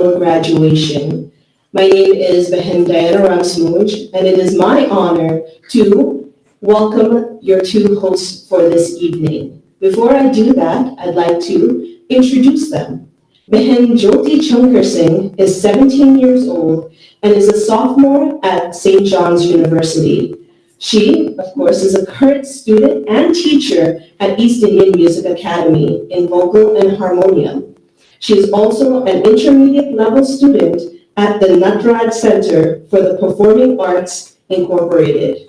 graduation. My name is Behin Diana Ramsmuj, and it is my honor to welcome your two hosts for this evening. Before I do that, I'd like to introduce them. Behin Jyoti Chankar Singh is 17 years old and is a sophomore at St. John's University. She, of course, is a current student and teacher at East Indian Music Academy in vocal and harmonium. She is also an intermediate level student at the Natraj Center for the Performing Arts Incorporated.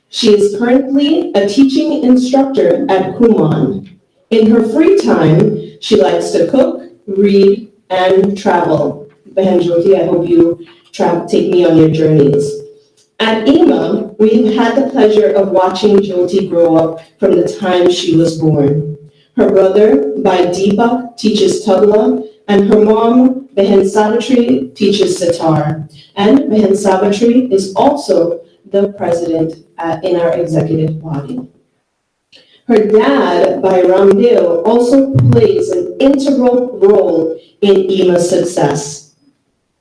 She is currently a teaching instructor at Kumon. In her free time, she likes to cook, read, and travel. Behin Jyoti, I hope you take me on your journeys. At EIMA, we've had the pleasure of watching Jyoti grow up from the time she was born. Her brother, Bhai Deepak, teaches tabla, and her mom, Behin Savitri, teaches sitar. And Behin Savitri is also the president in our executive body. Her dad, Bhai Ramdeo, also plays an integral role in EIMA's success.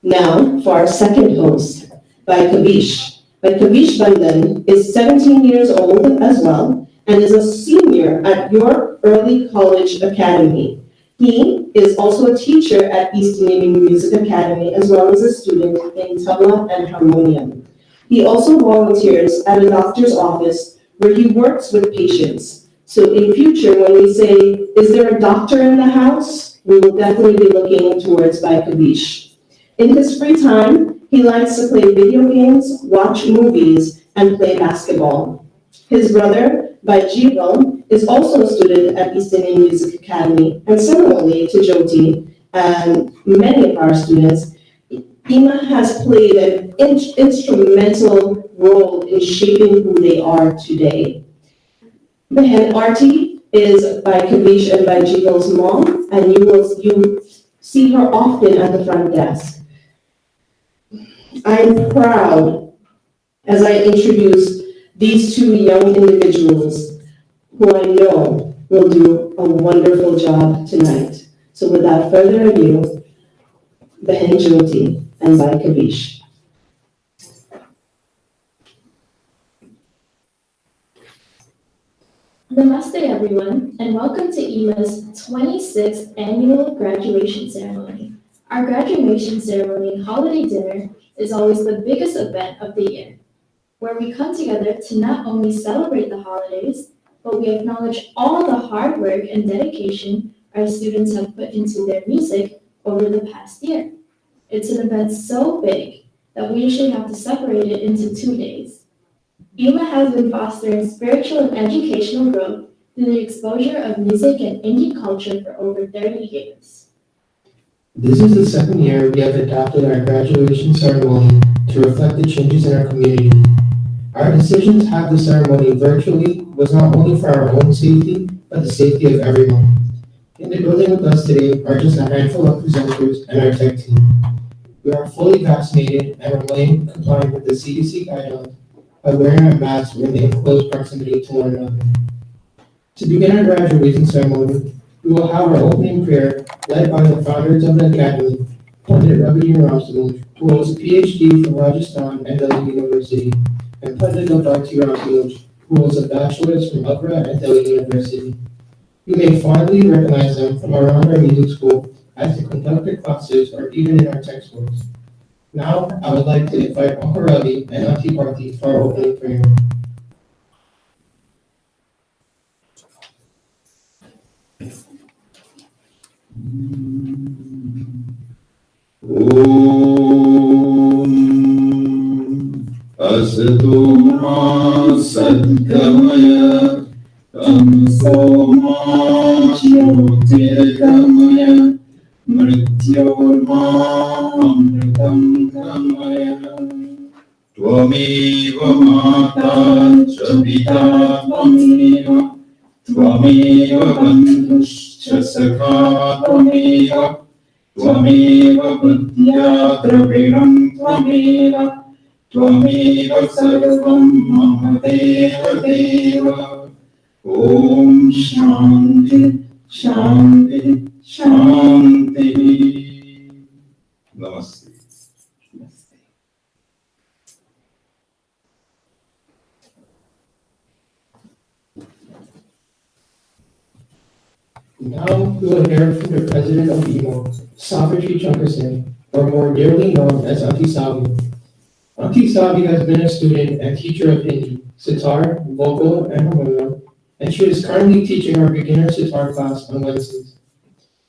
Now, for our second host, Bhai Kavish. Bhai Kavish Bandhan is 17 years old as well and is a senior at York Early College Academy. He is also a teacher at East Indian Music Academy as well as a student in tabla and harmonium. He also volunteers at a doctor's office where he works with patients. So in future, when we say, is there a doctor in the house? We will definitely be looking towards Bhai Kavish. In his free time, he likes to play video games, watch movies, and play basketball. His brother, Bhai Jival, is also a student at East Indian Music Academy, and similarly to Jyoti and many of our students, EIMA has played an instrumental role in shaping who they are today. Behin Arti is Bhai Kavish and Bhai Jival's mom, and you see her often at the front desk. I'm proud as I introduce these two young individuals who I know will do a wonderful job tonight. So without further ado, Behin Jyoti and Bhai Kavish. Namaste everyone, and welcome to EIMA's 26th annual graduation ceremony. Our graduation ceremony and holiday dinner is always the biggest event of the year, where we come together to not only celebrate the holidays, but we acknowledge all the hard work and dedication our students have put into their music over the past year. It's an event so big that we usually have to separate it into 2 days. EIMA has been fostering spiritual and educational growth through the exposure of music and Indian culture for over 30 years. This is the second year we have adapted our graduation ceremony to reflect the changes in our community. Our decision to have the ceremony virtually was not only for our own safety, but the safety of everyone. In the building with us today are just a handful of presenters and our tech team. We are fully vaccinated and remain compliant with the CDC guidelines by wearing our masks when in close proximity to one another. To begin our graduation ceremony, we will have our opening prayer led by the founders of the Academy, Pandit Ravi Ramsmuj, who holds a PhD from Rajasthan and Delhi University, and Pandit Bhakti Ramsmuj, who holds a bachelor's from Agra and Delhi University. You may fondly recognize them from around our music school as they conduct their classes or even in our textbooks. Now, I would like to invite Uncle Ravi and Auntie Bharti for our opening prayer. Asatu ma sadgamaya tamso ma jyotirgamaya mrityorma amritam gamaya Tvameva mata cha pita tvameva bandhuscha sakha tvameva buddhya dravidam tvameva sarvam mama deva deva Om Shanti Shanti Shanti Namaste. Now we will hear from the president of EIMA, Savitri Chandrasen, or more dearly known as Auntie Savi. Auntie Savi has been a student and teacher of Hindi, sitar, vocal, and harmonium, and she is currently teaching our beginner sitar class on Wednesdays.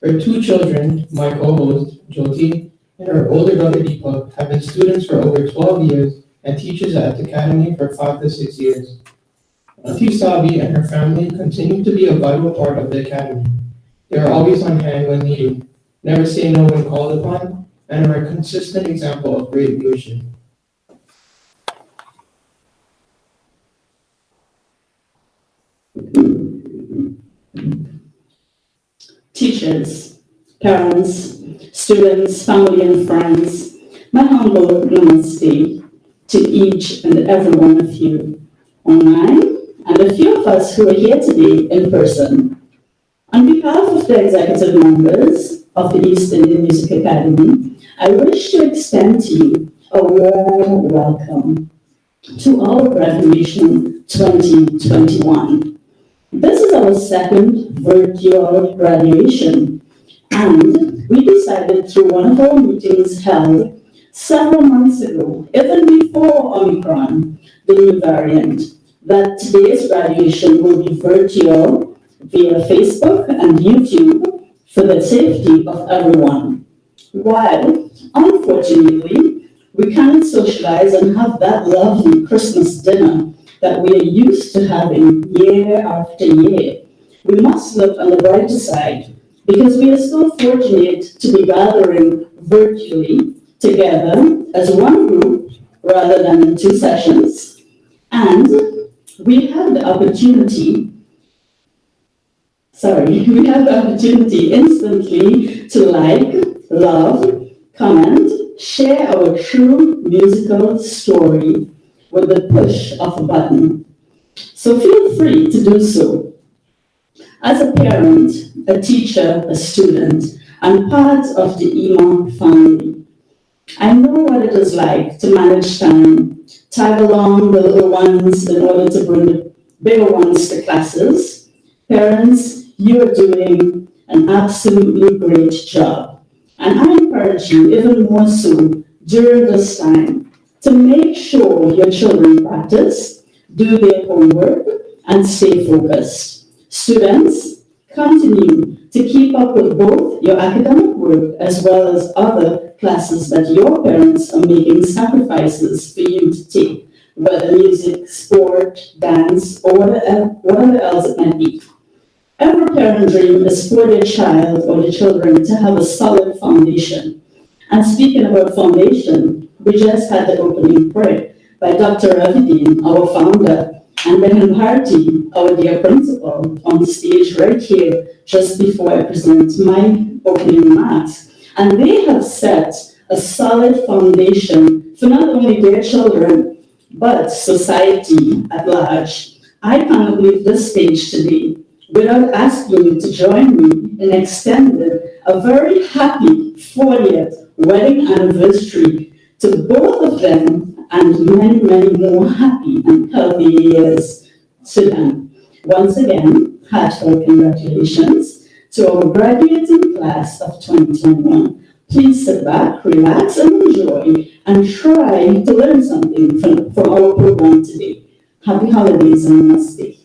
Her two children, my co-host, Jyoti, and her older daughter, Deepak, have been students for over 12 years and teachers at the academy for 5 to 6 years. Auntie Savi and her family continue to be a vital part of the academy. They are always on hand when needed, never say no when called upon, and are a consistent example of great leadership. Teachers, parents, students, family and friends, my humble namaste to each and every one of you online and a few of us who are here today in person. On behalf of the executive members of the East Indian Music Academy, I wish to extend to you a warm welcome to our graduation 2021. This is our second virtual graduation, and we decided through one of our meetings held several months ago, even before Omicron, the new variant, that today's graduation will be virtual via Facebook and YouTube for the safety of everyone. While, unfortunately, we can't socialize and have that lovely Christmas dinner that we are used to having year after year, we must look on the brighter side because we are so fortunate to be gathering virtually together as one group rather than in two sessions. And we have the opportunity instantly to like, love, comment, share our true musical story with the push of a button. So feel free to do so. As a parent, a teacher, a student, and part of the EIMA family, I know what it is like to manage time, tag along the little ones in order to bring the bigger ones to classes. Parents, you are doing an absolutely great job. And I encourage you even more so during this time to make sure your children practice, do their homework, and stay focused. Students, continue to keep up with both your academic work as well as other classes that your parents are making sacrifices for you to take, whether music, sport, dance, or whatever else it might be. Every parent dream is for their child or their children to have a solid foundation. And speaking about foundation, we just had the opening prayer by Dr. Ravideen, our founder, and Behan Bharti, our dear principal, on the stage right here just before I present my opening remarks. And they have set a solid foundation for not only their children, but society at large. I cannot leave this stage today without asking you to join me in extending a very happy 40th wedding anniversary to both of them and many, many more happy and healthy years to them. Once again, heartfelt congratulations to our graduating class of 2021. Please sit back, relax, and enjoy, and try to learn something from our program today. Happy holidays and namaste.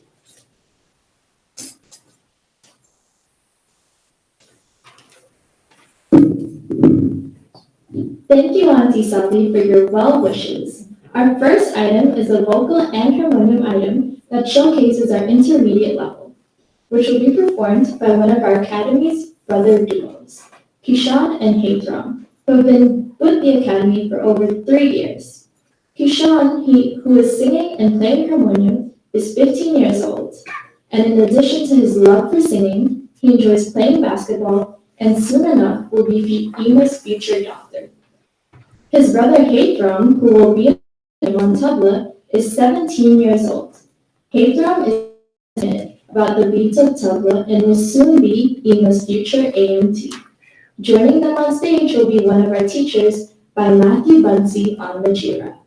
Thank you, Auntie Savi, for your well wishes. Our first item is a vocal and harmonium item that showcases our intermediate level, which will be performed by one of our Academy's brother duos, Kishan and Haithram, who have been with the Academy for over 3 years. Kishan, who is singing and playing harmonium, is 15 years old, and in addition to his love for singing, he enjoys playing basketball and soon enough will be EIMA's future doctor. His brother Haithram, who will be on tabla, is 17 years old. Haithram is passionate about the beats of tabla and will soon be EIMA's future AMT. Joining them on stage will be one of our teachers by Matthew Bunsey on Majira.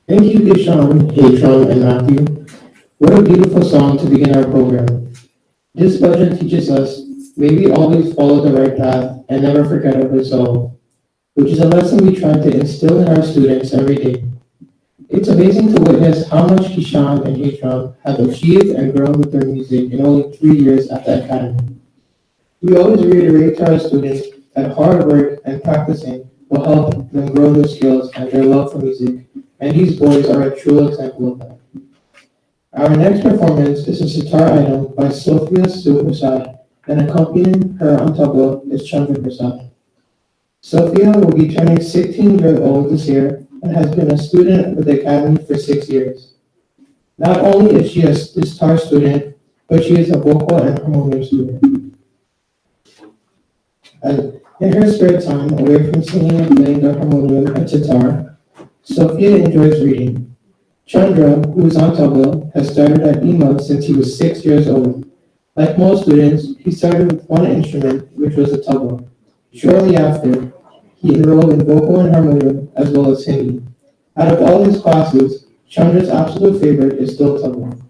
Thank you, Deshaun, Jatron, and Matthew. What a beautiful song to begin our program. This budget teaches us maybe always follow the right path and never forget our resolve, which is a lesson we try to instill in our students every day. It's amazing to witness how much Kishan and Hisham have achieved and grown with their music in only 3 years at the academy. We always reiterate to our students that hard work and practicing will help them grow their skills and their love for music, and these boys are a true example of that. Our next performance is a sitar item by Sophia Sue Prasad, and accompanying her on tabla is Chandra Prasad. Sophia will be turning 16 years old this year and has been a student with the Academy for 6 years. Not only is she a sitar student, but she is a vocal and harmonium student. In her spare time, away from singing and playing the harmonium and sitar, Sophia enjoys reading. Chandra, who is on tabla, has started at EIMA since he was 6 years old. Like most students, he started with one instrument, which was the tabla. Shortly after, he enrolled in vocal and harmonium as well as singing. Out of all his classes, Chandra's absolute favorite is still tabla.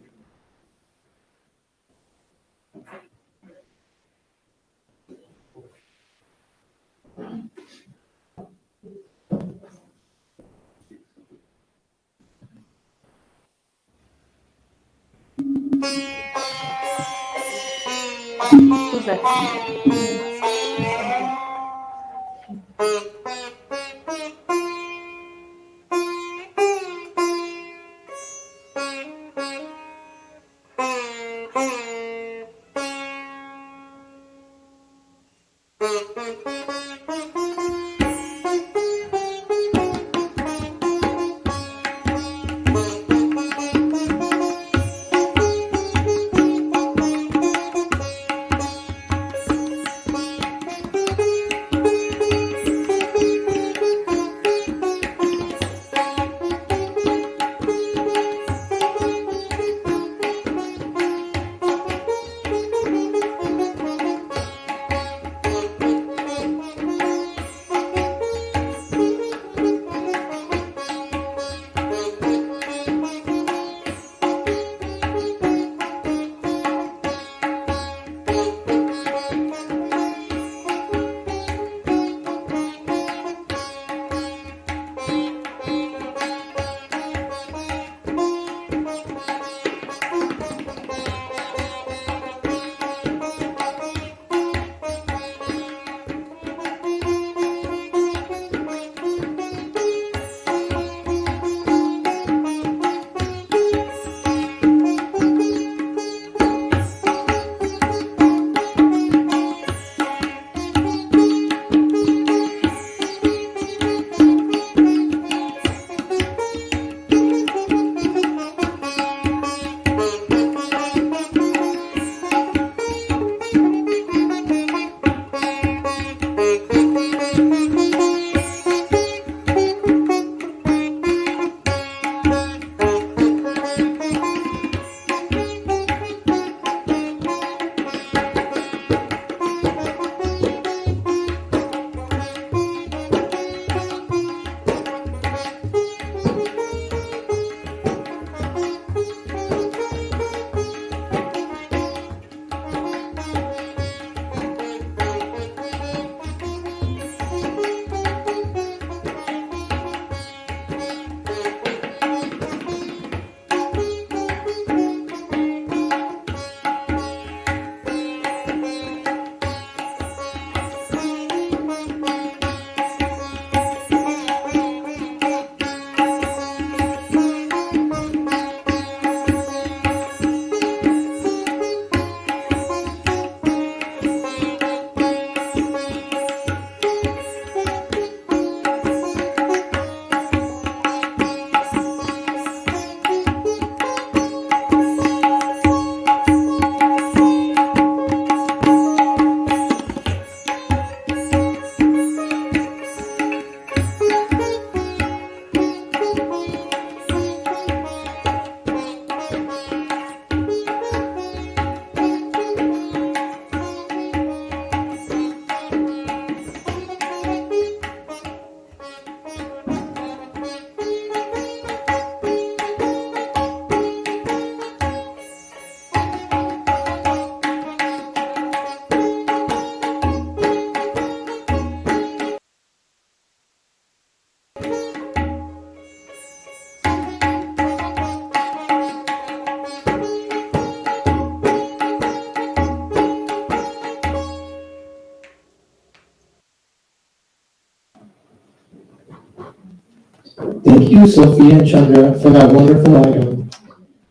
Thank you, Sophia and Chandra, for that wonderful item.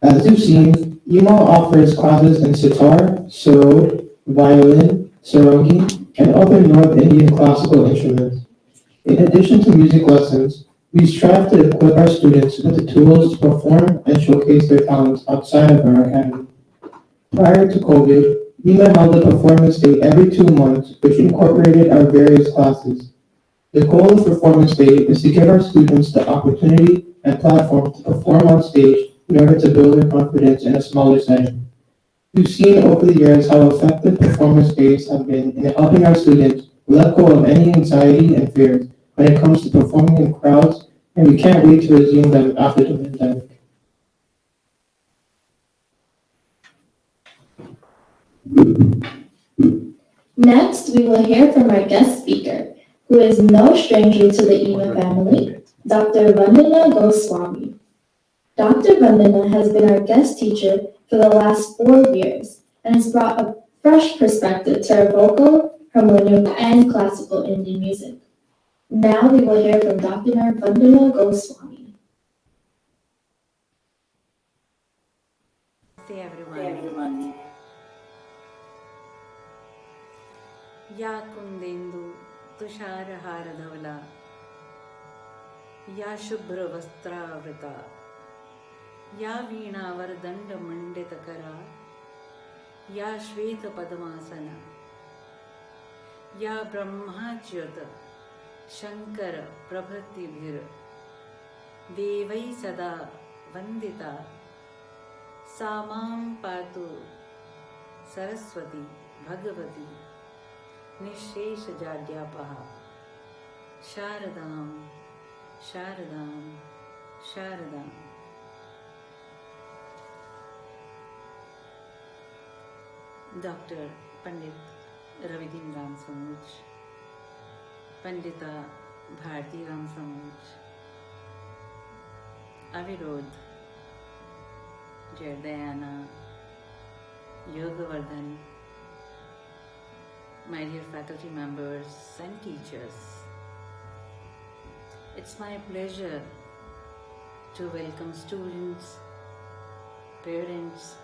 As you've seen, EMA offers classes in sitar, sarod, violin, sarogi, and other North Indian classical instruments. In addition to music lessons, we strive to equip our students with the tools to perform and showcase their talents outside of our academy. Prior to COVID, EMA held a performance day every 2 months, which incorporated our various classes. The goal of Performance Day is to give our students the opportunity and platform to perform on stage in order to build their confidence in a smaller setting. We've seen over the years how effective performance days have been in helping our students let go of any anxiety and fears when it comes to performing in crowds, and we can't wait to resume them after the pandemic. Next, we will hear from our guest speaker, who is no stranger to the EMA family, Dr. Vandana Goswami. Dr. Vandana has been our guest teacher for the last 4 years and has brought a fresh perspective to our vocal, harmonium, and classical Indian music. Now we will hear from Dr. Vandana Goswami. Namaste everyone. या कुंदेन्दु तुषारहारधवला या शुभ्रवस्त्रावृता या वीणावरदण्डमण्डितकरा या श्वेतपद्मासना या ब्रह्माच्युत शङ्कर प्रभृतिभिर्देवैः सदा वन्दिता सा मां पातु सरस्वती भगवती निःशेषजाड्यापः शारदां शारदां शारदाम्. Dr. Pandit Ravidin Ram Samuj, Pandita Bharti Ram Samuj, Avirod, Jayadayana, Yogavardhan, my dear faculty members and teachers. It's my pleasure to welcome students, parents,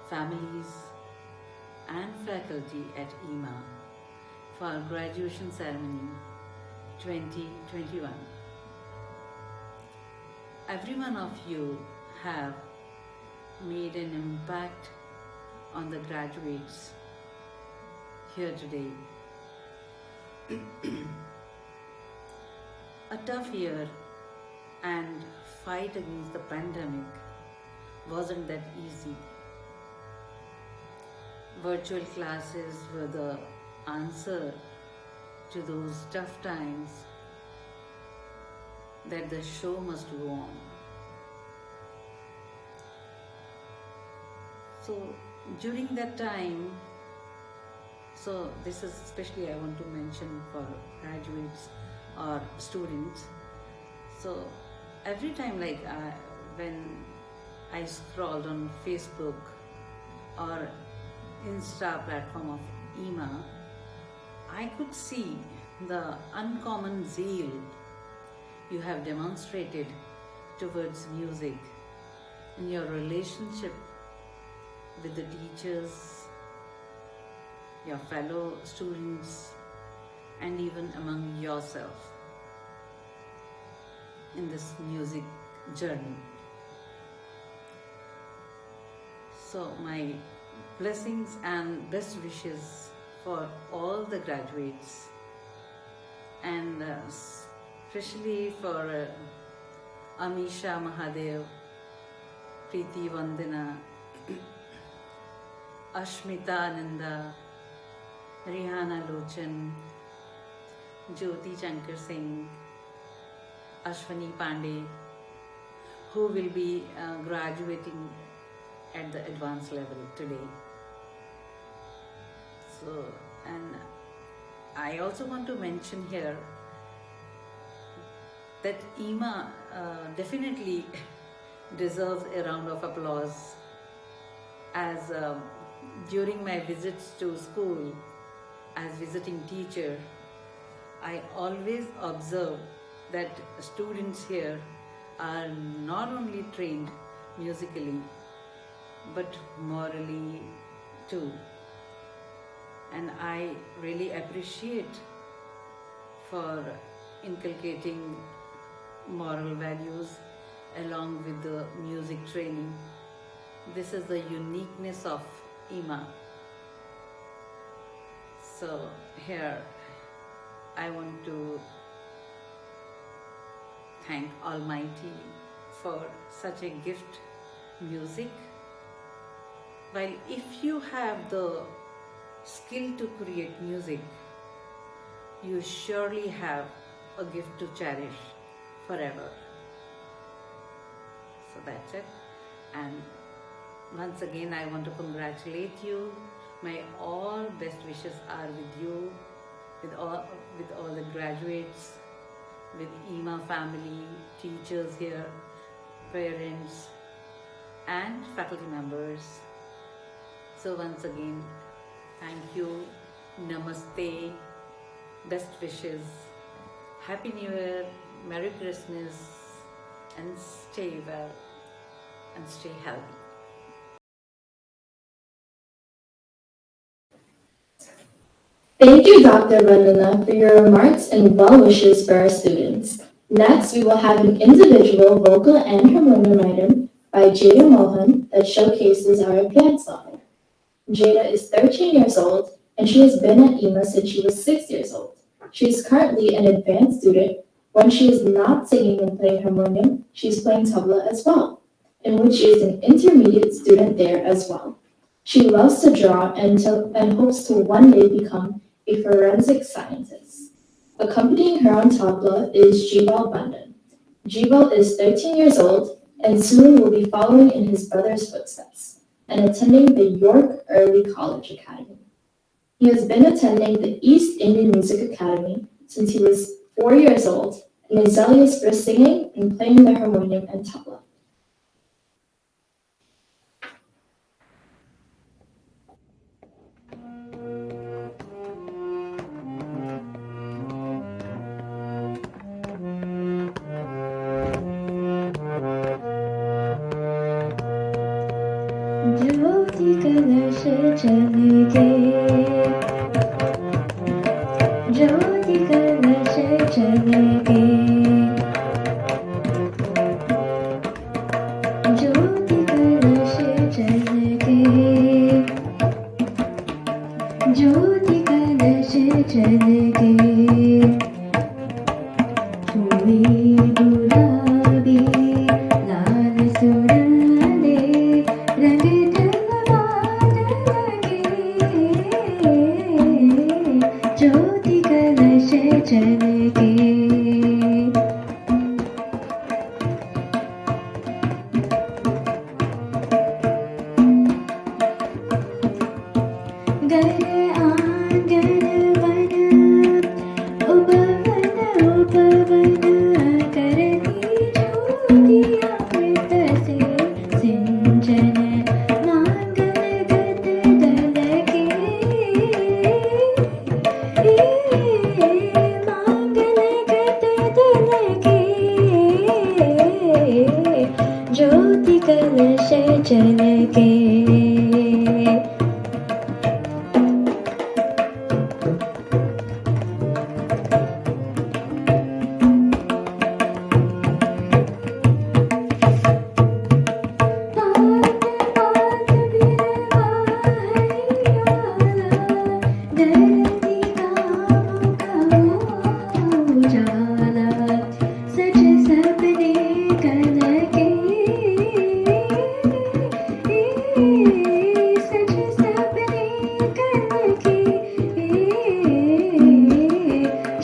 families, and faculty at EIMA for our graduation ceremony 2021. Every one of you have made an impact on the graduates here today. A tough year and fight against the pandemic wasn't that easy. Virtual classes were the answer to those tough times that the show must go on. So during that time, so this is especially I want to mention for graduates or students. So every time when I scrolled on Facebook or Insta platform of EIMA, I could see the uncommon zeal you have demonstrated towards music in your relationship with the teachers, your fellow students, and even among yourself in this music journey. So my blessings and best wishes for all the graduates, and especially for Amisha Mahadev, Preeti Vandana, Ashmita Ananda, Rihana Lochan, Jyoti Shankar Singh, Ashwani Pandey, who will be graduating at the advanced level today. So, and I also want to mention here that EIMA definitely deserves a round of applause, as during my visits to school as visiting teacher, I always observe that students here are not only trained musically but morally too. And I really appreciate for inculcating moral values along with the music training. This is the uniqueness of EIMA. So here I want to thank Almighty for such a gift, music. While if you have the skill to create music, you surely have a gift to cherish forever. So that's it. And once again, I want to congratulate you. My all best wishes are with you, with all the graduates, with EIMA family, teachers here, parents, and faculty members. So once again, thank you, namaste, best wishes, Happy New Year, Merry Christmas, and stay well and stay healthy. Thank you, Dr. Vandana, for your remarks and well wishes for our students. Next, we will have an individual vocal and harmonium item by Jada Mohan that showcases our advanced level. Jada is 13 years old and she has been at EIMA since she was 6 years old. She is currently an advanced student. When she is not singing and playing harmonium, she is playing tabla as well, in which she is an intermediate student there as well. She loves to draw and hopes to one day become a forensic scientist. Accompanying her on tabla is Jeeval Bandan. Jeeval is 13 years old and soon will be following in his brother's footsteps and attending the York Early College Academy. He has been attending the East Indian Music Academy since he was 4 years old and is zealous for singing and playing the harmonium and tabla. ज्योति कलश जल के ज्योति कलश जल के ज्योति कलश जल के ज्योति कलश जल के हुई गुलाबी लाल सुनहरे रंग ढलवान लगे ज्योति कलश जल के घर आंगन वन उपवन करती ज्योतिया मृत से सिंचन मांगल गत दल के मांगल गत दल के ज्योति कलश जल के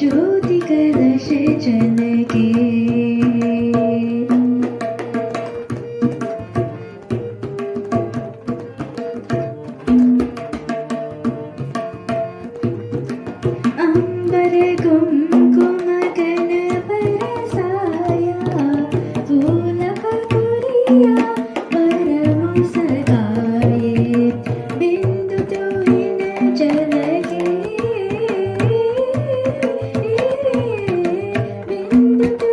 ज्योति कलश जल के अंबर कुमकुम गन बरसाया फूल फकुरिया परम सगाए बिंदु तुहिन जल के बिंदु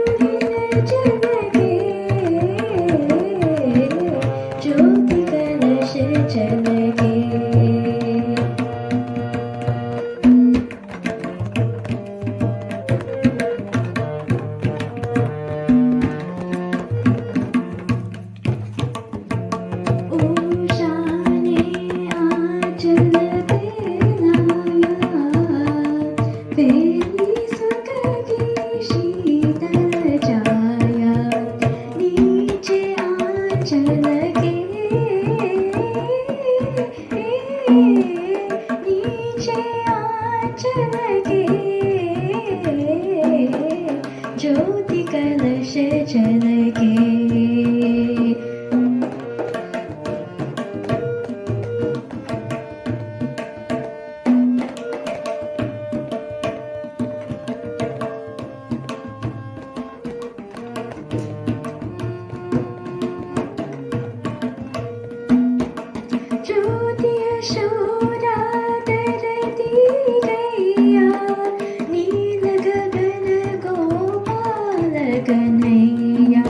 फेरी सुख की शीतल छाया नीचे आंचल के नीचे आंचल के ज्योति कलश जल के ज्योति यशोदा धरती गैया नील गगन गोपाल कन्हैया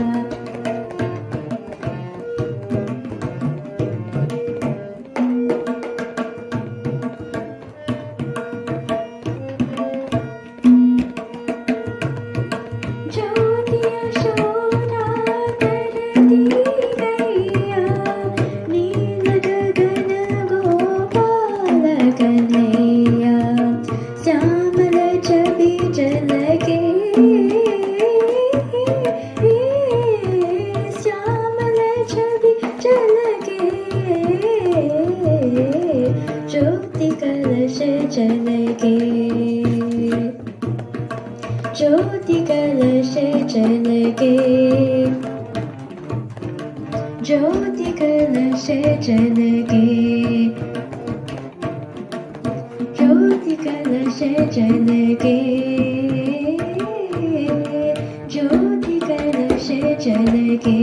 ज्योति यशोदा धरती गैया नील गगन गोपाल कन्हैया श्यामल छवि जल के श्यामल छवि जल के ज्योति कलश जल के ज्योति कलश जल के ज्योति कलश जल के ज्योति कलश जल के ज्योति कलश जल के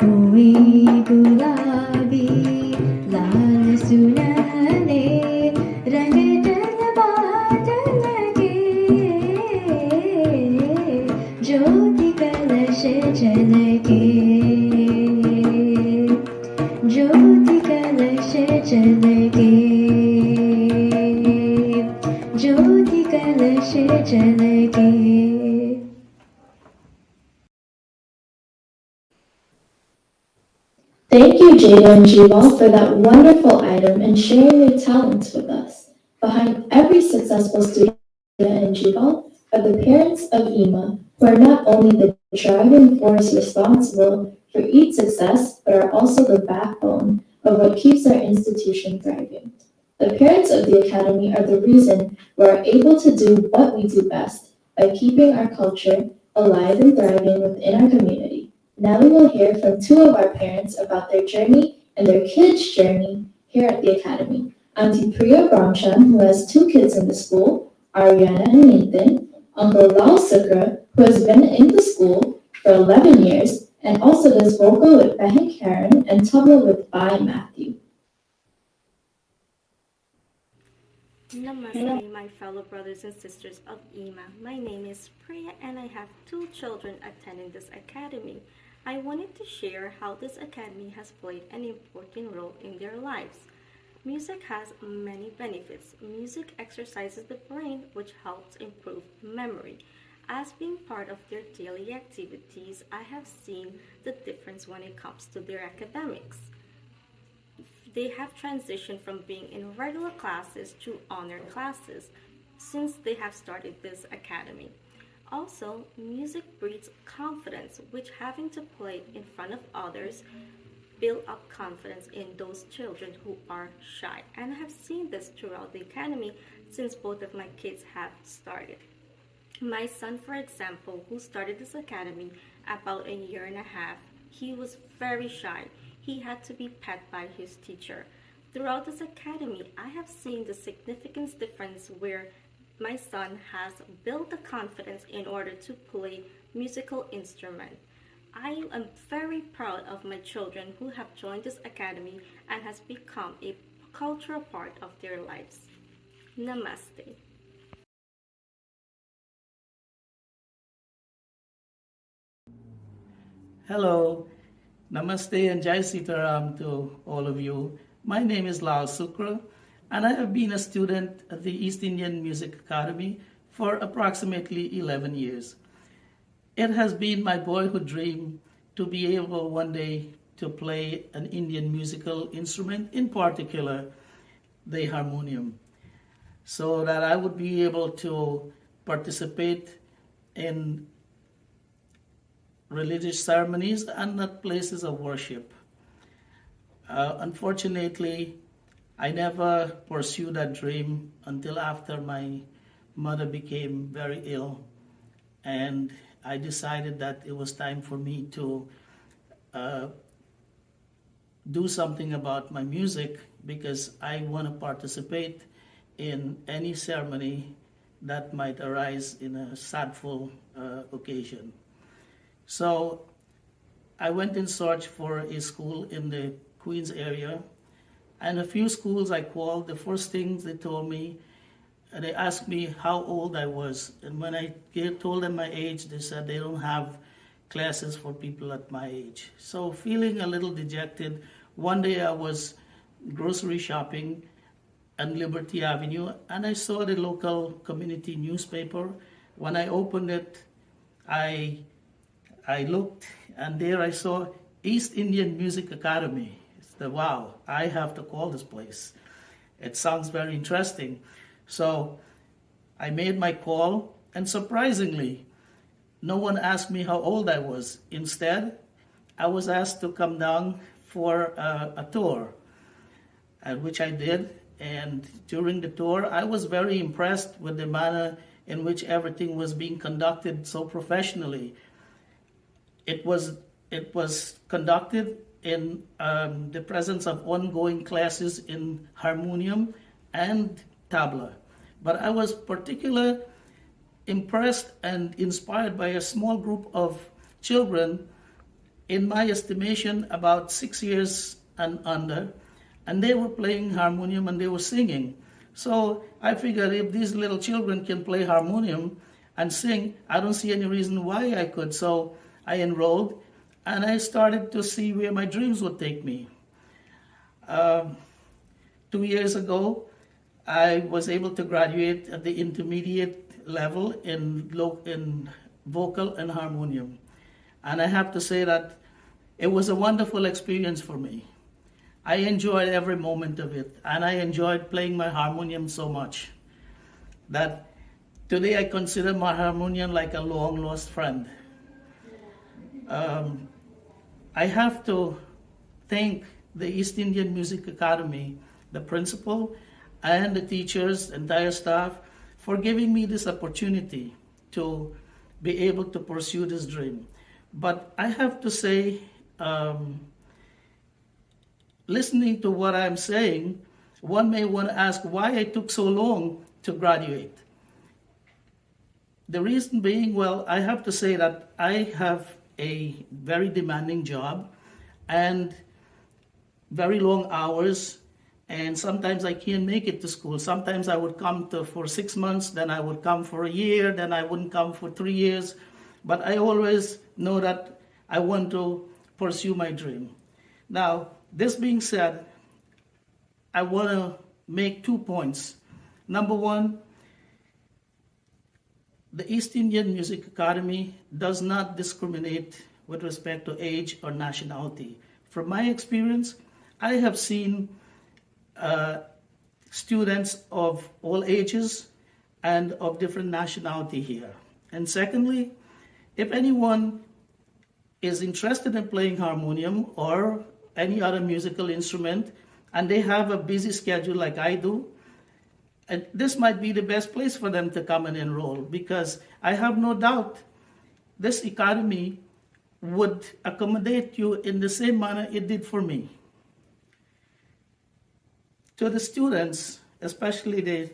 हुई गुलाबी लाल सुनहरे रंग जल बादल के ज्योति कलश जल के ज्योति कलश जल के ज्योति कलश जल के Thank you, Jada and Jival, for that wonderful item and sharing your talents with us. Behind every successful student in Jival are the parents of EIMA, who are not only the driving force responsible for each success, but are also the backbone of what keeps our institution thriving. The parents of the Academy are the reason we are able to do what we do best by keeping our culture alive and thriving within our community. Now we will hear from two of our parents about their journey and their kids' journey here at the Academy. Auntie Priya Brahmchan, who has two kids in the school, Ariana and Nathan, Uncle Lal Sukra, who has been in the school for 11 years and also does vocal with Behan Karen and tabla with Bai Matthew. Namaste, my fellow brothers and sisters of EIMA. My name is Priya and I have two children attending this academy. I wanted to share how this academy has played an important role in their lives. Music has many benefits. Music exercises the brain, which helps improve memory. As being part of their daily activities, I have seen the difference when it comes to their academics. They have transitioned from being in regular classes to honor classes since they have started this academy. Also, music breeds confidence, which having to play in front of others build up confidence in those children who are shy. And I have seen this throughout the academy since both of my kids have started. My son, for example, who started this academy about a year and a half, he was very shy. He had to be pet by his teacher. Throughout this academy, I have seen the significant difference where my son has built the confidence in order to play musical instrument. I am very proud of my children who have joined this academy and has become a cultural part of their lives. Namaste. Hello, Namaste and Jai Sitaram to all of you. My name is Lal Sukra and I have been a student at the East Indian Music Academy for approximately 11 years. It has been my boyhood dream to be able one day to play an Indian musical instrument, in particular the harmonium. so that I would be able to participate in religious ceremonies and at places of worship. Unfortunately, I never pursued that dream until after my mother became very ill, and I decided that it was time for me to do something about my music, because I want to participate in any ceremony that might arise in a sadful occasion. So I went in search for a school in the Queens area, and a few schools I called. The first things they told me, they asked me how old I was, and when I told them my age, they said they don't have classes for people at my age. So feeling a little dejected, one day I was grocery shopping on Liberty Avenue, and I saw the local community newspaper. When I opened it, I looked, and there I saw East Indian Music Academy. Wow, I have to call this place. It sounds very interesting. So I made my call, and surprisingly, no one asked me how old I was. Instead, I was asked to come down for a tour, which I did. And during the tour, I was very impressed with the manner in which everything was being conducted so professionally. It was conducted in the presence of ongoing classes in harmonium and tabla. But I was particularly impressed and inspired by a small group of children, in my estimation about 6 years and under, and they were playing harmonium and they were singing. So I figured if these little children can play harmonium and sing, I don't see any reason why I could. So I enrolled, and I started to see where my dreams would take me. 2 years ago, I was able to graduate at the intermediate level in vocal and harmonium. And I have to say that it was a wonderful experience for me. I enjoyed every moment of it, and I enjoyed playing my harmonium so much that today I consider my harmonium like a long-lost friend. I have to thank the East Indian Music Academy, the principal, and the teachers, entire staff, for giving me this opportunity to be able to pursue this dream. But I have to say, listening to what I'm saying, one may want to ask why I took so long to graduate. The reason being, well, I have to say that I have a very demanding job and very long hours, and sometimes I can't make it to school. Sometimes I would come for 6 months, then I would come for a year, then I wouldn't come for 3 years. But I always know that I want to pursue my dream. Now, this being said, I want to make 2 points. Number one, the East Indian Music Academy does not discriminate with respect to age or nationality. From my experience, I have seen students of all ages and of different nationality here. And secondly, if anyone is interested in playing harmonium or any other musical instrument, and they have a busy schedule like I do, and this might be the best place for them to come and enroll, because I have no doubt this academy would accommodate you in the same manner it did for me. To the students, especially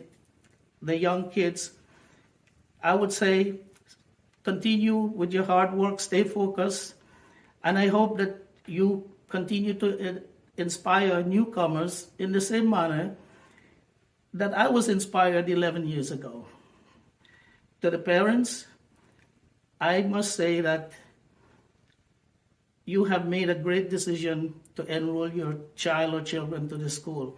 the young kids, I would say continue with your hard work, stay focused, and I hope that you continue to inspire newcomers in the same manner that I was inspired 11 years ago. To the parents, I must say that you have made a great decision to enroll your child or children to the school.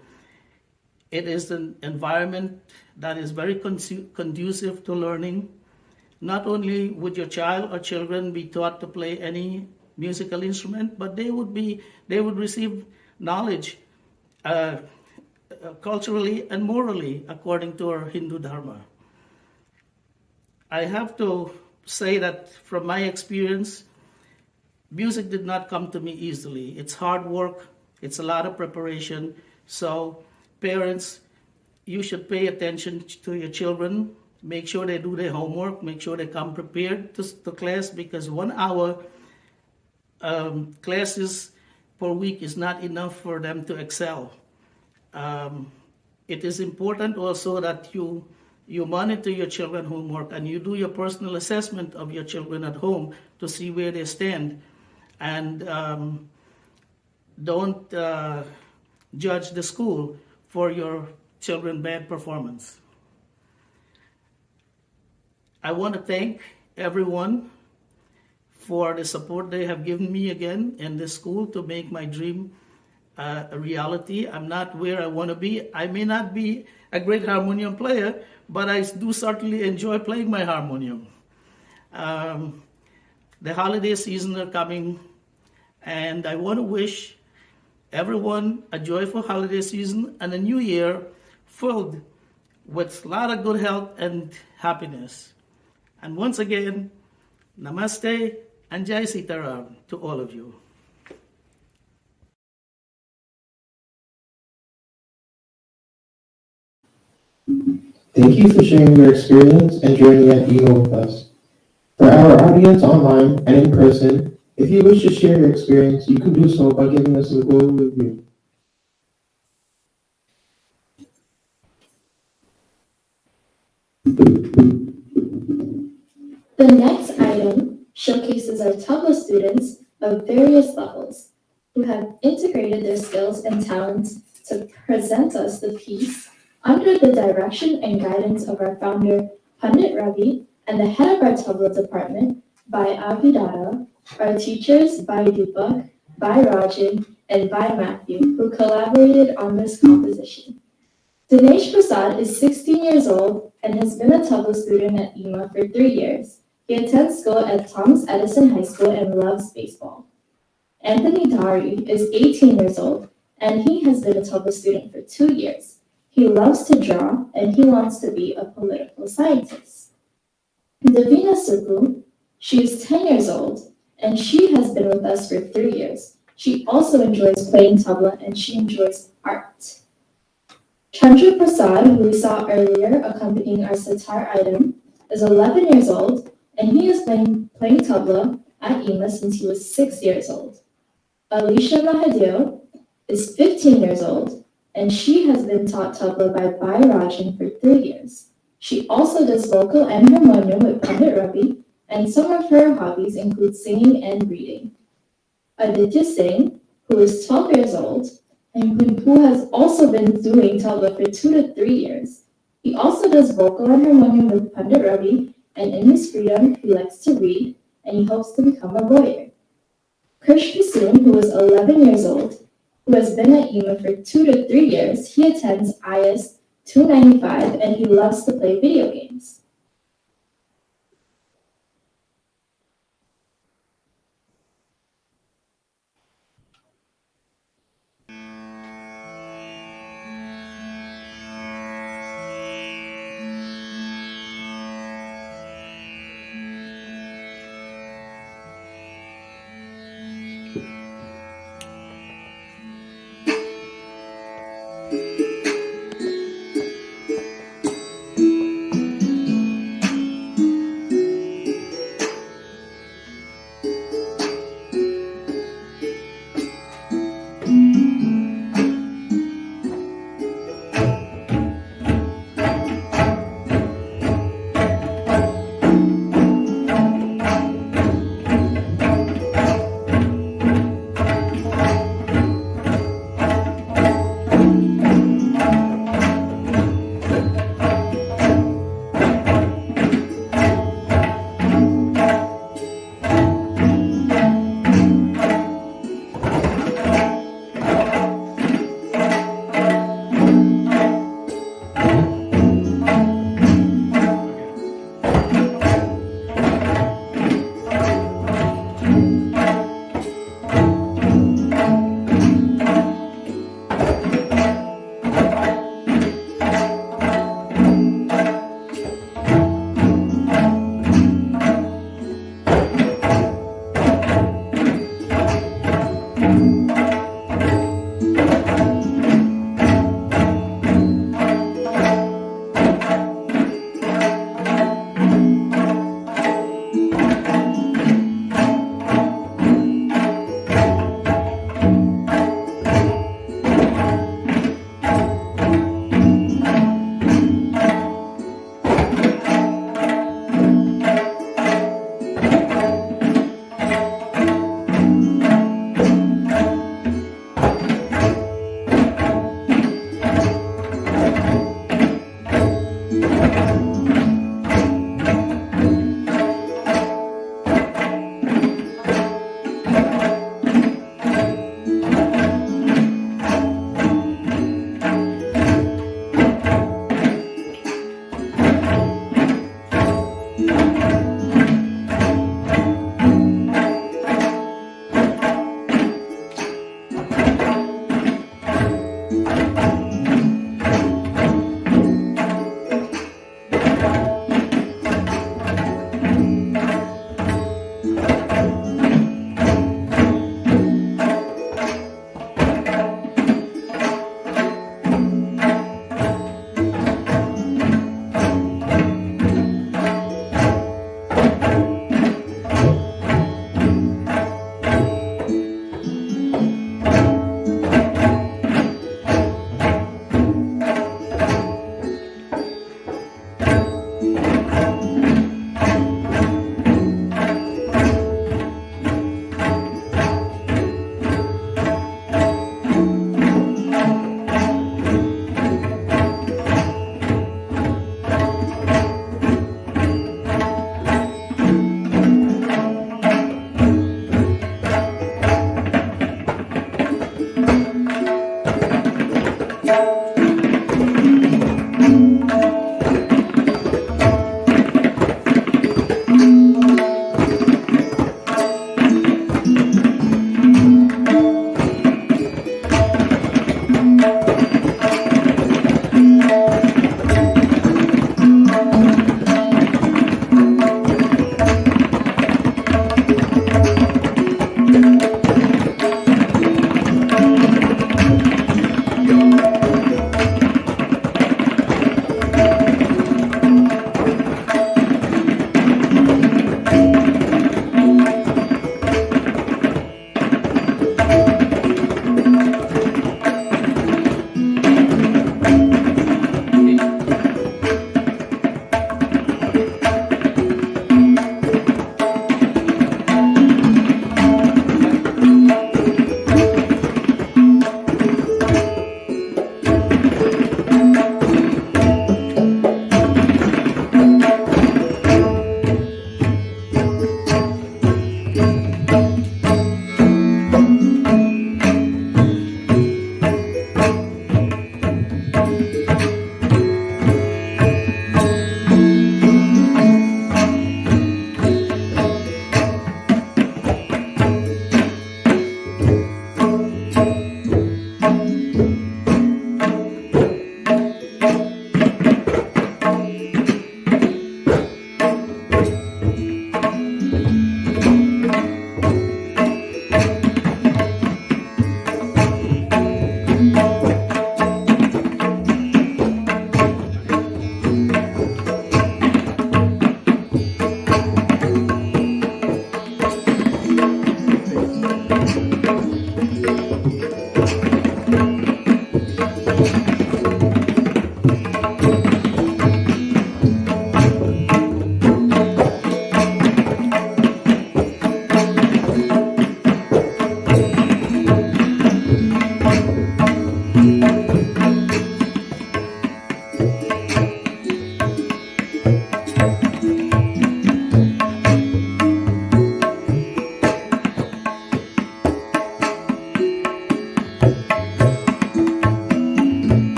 It is an environment that is very conducive to learning. Not only would your child or children be taught to play any musical instrument, but they would receive knowledge culturally and morally according to our Hindu Dharma. I have to say that from my experience, music did not come to me easily. It's hard work, it's a lot of preparation. So, parents, you should pay attention to your children. Make sure they do their homework, make sure they come prepared to class, because 1 hour classes per week is not enough for them to excel. It is important also that you monitor your children's homework and you do your personal assessment of your children at home to see where they stand. And don't judge the school for your children's bad performance. I want to thank everyone for the support they have given me again in this school to make my dream a reality. I'm not where I want to be. I may not be a great harmonium player, but I do certainly enjoy playing my harmonium. The holiday season are coming, and I want to wish everyone a joyful holiday season and a new year filled with a lot of good health and happiness. And once again, namaste and Jai Sitaram to all of you. Thank you for sharing your experience and journey at EIMA with us. For our audience online and in person, if you wish to share your experience, you can do so by giving us a Google review. The next item showcases our tabla students of various levels who have integrated their skills and talents to present us the piece under the direction and guidance of our founder, Pandit Ravi, and the head of our tabla department, by Avidara, our teachers, by Deepak, by Rajan, and by Matthew, who collaborated on this composition. Dinesh Prasad is 16 years old and has been a tabla student at EIMA for 3 years. He attends school at Thomas Edison High School and loves baseball. Anthony Dari is 18 years old and he has been a tabla student for 2 years. He loves to draw and he wants to be a political scientist. Davina Sukku, she is 10 years old and she has been with us for 3 years. She also enjoys playing tabla and she enjoys art. Chandra Prasad, who we saw earlier accompanying our sitar item, is 11 years old and he has been playing tabla at EIMA since he was 6 years old. Alicia Mahadev is 15 years old and she has been taught tabla by Rajan for 3 years. She also does vocal and harmonium with Pandit Ravi, and some of her hobbies include singing and reading. Aditya Singh, who is 12 years old, and who has also been doing tabla for 2 to 3 years. He also does vocal and harmonium with Pandit Ravi, and in his freedom, he likes to read, and he hopes to become a lawyer. Krish Kisun, who is 11 years old, who has been at EIMA for 2 to 3 years, he attends IS 295, and he loves to play video games.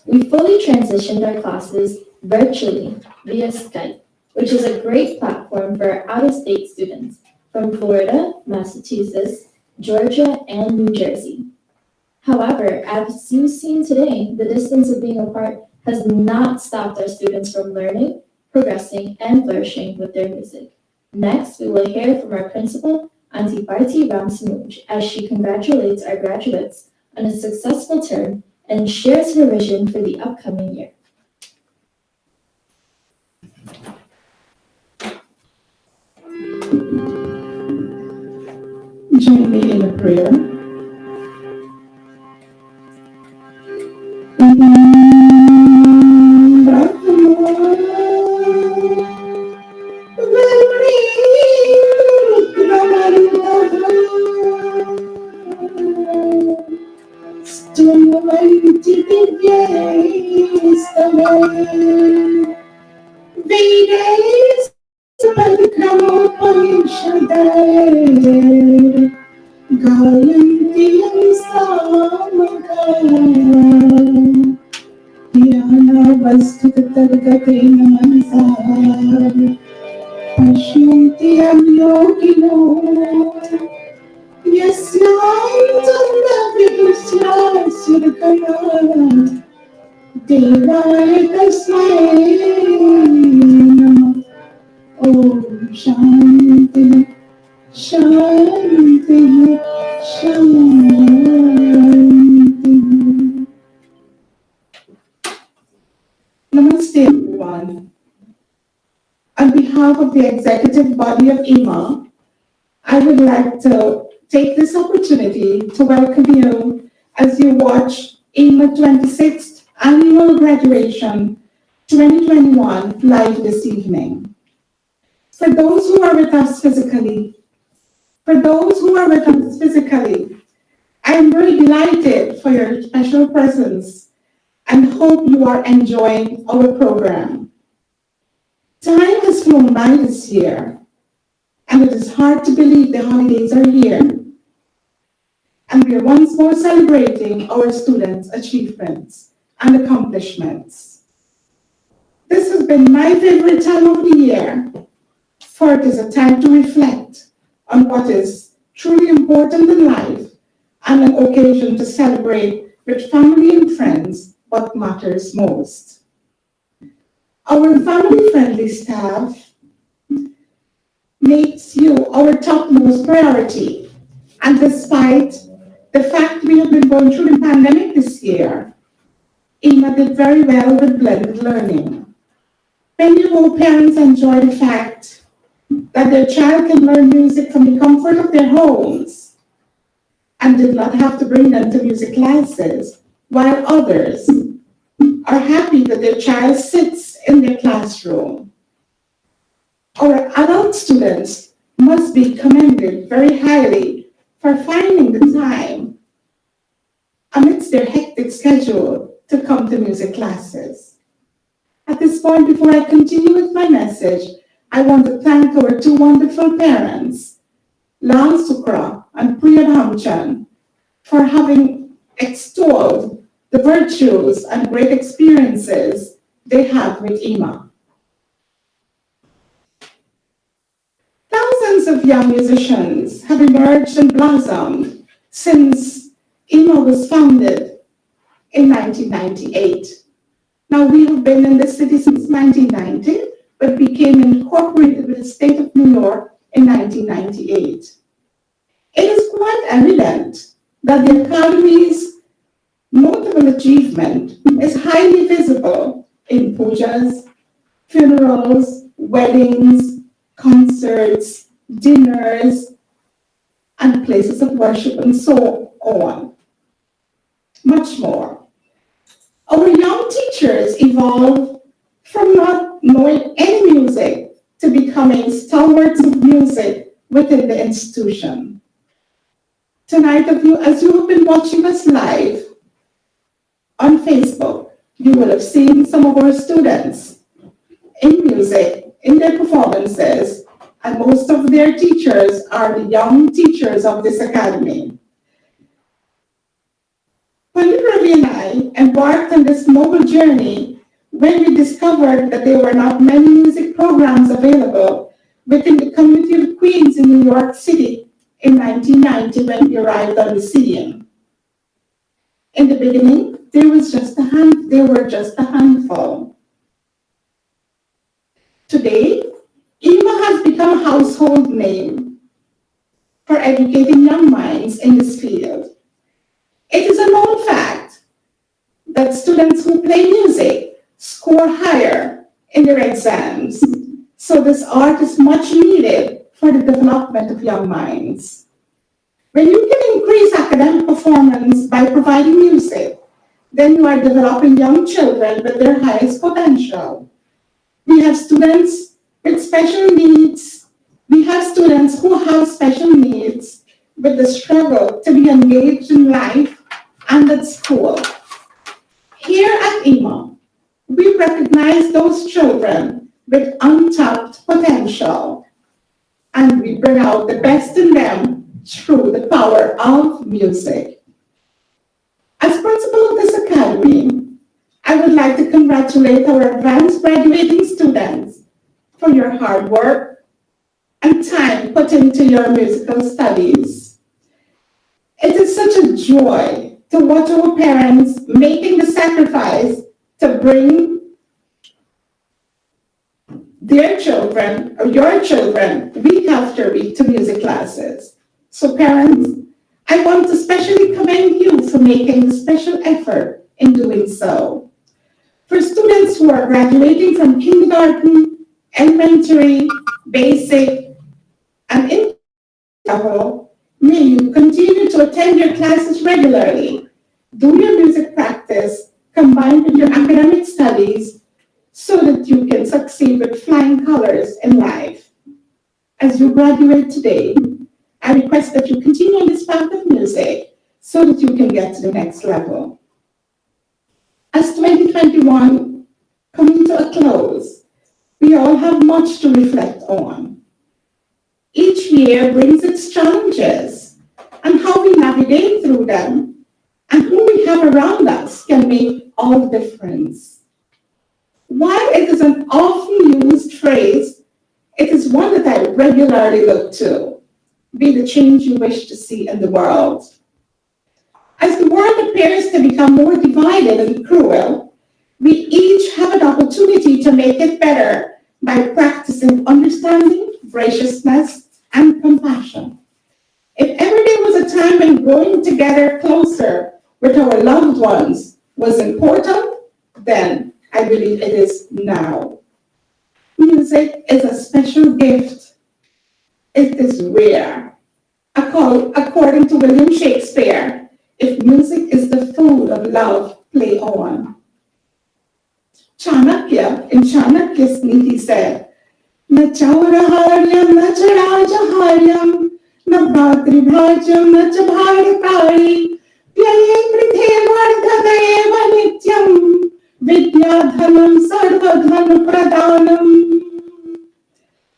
We fully transitioned our classes virtually via Skype, which is a great platform for out-of-state students from Florida, Massachusetts, Georgia, and New Jersey. However, as you've seen today, the distance of being apart has not stopped our students from learning, progressing, and flourishing with their music. Next, we will hear from our principal, Auntie Bharti Ramsamuj, as she congratulates our graduates on a successful term and shares her vision for the upcoming year. Join me in a prayer. Namaste, everyone. On behalf of the executive body of EIMA, I would like to take this opportunity to welcome you as you watch EIMA 26th Annual Graduation 2021 live this evening. For those who are with us physically, I am very delighted for your special presence and hope you are enjoying our program. Time has flown by this year, and it is hard to believe the holidays are here. And we are once more celebrating our students' achievements and accomplishments. This has been my favorite time of the year, for it is a time to reflect on what is truly important in life and an occasion to celebrate with family and friends what matters most. Our family-friendly staff makes you our topmost priority. And despite the fact we have been going through the pandemic this year, EIMA did very well with blended learning. Many of our parents enjoy the fact that their child can learn music from the comfort of their homes and did not have to bring them to music classes, while others are happy that their child sits in their classroom. Our adult students must be commended very highly for finding the time amidst their hectic schedule to come to music classes. At this point, before I continue with my message, I want to thank our two wonderful parents, Lal Sukra and Priya Dhamchan, for having extolled the virtues and great experiences they have with EIMA. Thousands of young musicians have emerged and blossomed since EIMA was founded in 1998. Now, we have been in the city since 1990, but became incorporated with the state of New York in 1998. It is quite evident that the Academy's notable achievement is highly visible in pujas, funerals, weddings, concerts, dinners, and places of worship, and so on. Much more. Our young teachers evolve from not knowing any music to becoming stalwarts of music within the institution. Tonight, as you have been watching us live on Facebook, you will have seen some of our students in music, in their performances, and most of their teachers are the young teachers of this academy. When Ravi and I Academy embarked on this noble journey when we discovered that there were not many music programs available within the community of Queens in New York City in 1990 when we arrived on the scene. In the beginning, there were just a handful. Today, EIMA has become a household name for educating young minds in this field. It is a known fact that students who play music score higher in their exams, so this art is much needed for the development of young minds. When you can increase academic performance by providing music, then you are developing young children with their highest potential. We have students with special needs. We have students who have special needs with the struggle to be engaged in life and at school. Here at EIMA, we recognize those children with untapped potential, and we bring out the best in them through the power of music. As principal of this academy, I would like to congratulate our advanced graduating students for your hard work and time put into your musical studies. It is such a joy to watch our parents making the sacrifice to bring their children or your children week after week to music classes. So parents, I want to specially commend you for making the special effort in doing so. For students who are graduating from kindergarten, elementary, basic, and in level, may you continue to attend your classes regularly, do your music practice combined with your academic studies so that you can succeed with flying colors in life. As you graduate today, I request that you continue on this path of music so that you can get to the next level. As 2021 coming to a close, we all have much to reflect on. Each year brings its challenges, and how we navigate through them and who we have around us can make all the difference. While it is an often used phrase, it is one that I regularly look to. Be the change you wish to see in the world. As the world appears to become more divided and cruel, we each have an opportunity to make it better by practicing understanding, graciousness, and compassion. If ever there was a time when growing together closer with our loved ones was important, then I believe it is now. Music is a special gift. It is rare. According to William Shakespeare, if music is the food of love, play on. Chanakya, in Chanakya's Niti said, Na chauraharyam, na charajaharyam, na bhatribhajam, na chabharakari, pyaye prithe vardhadeva nityam, vidyadhanam sarvadhan pradhanam.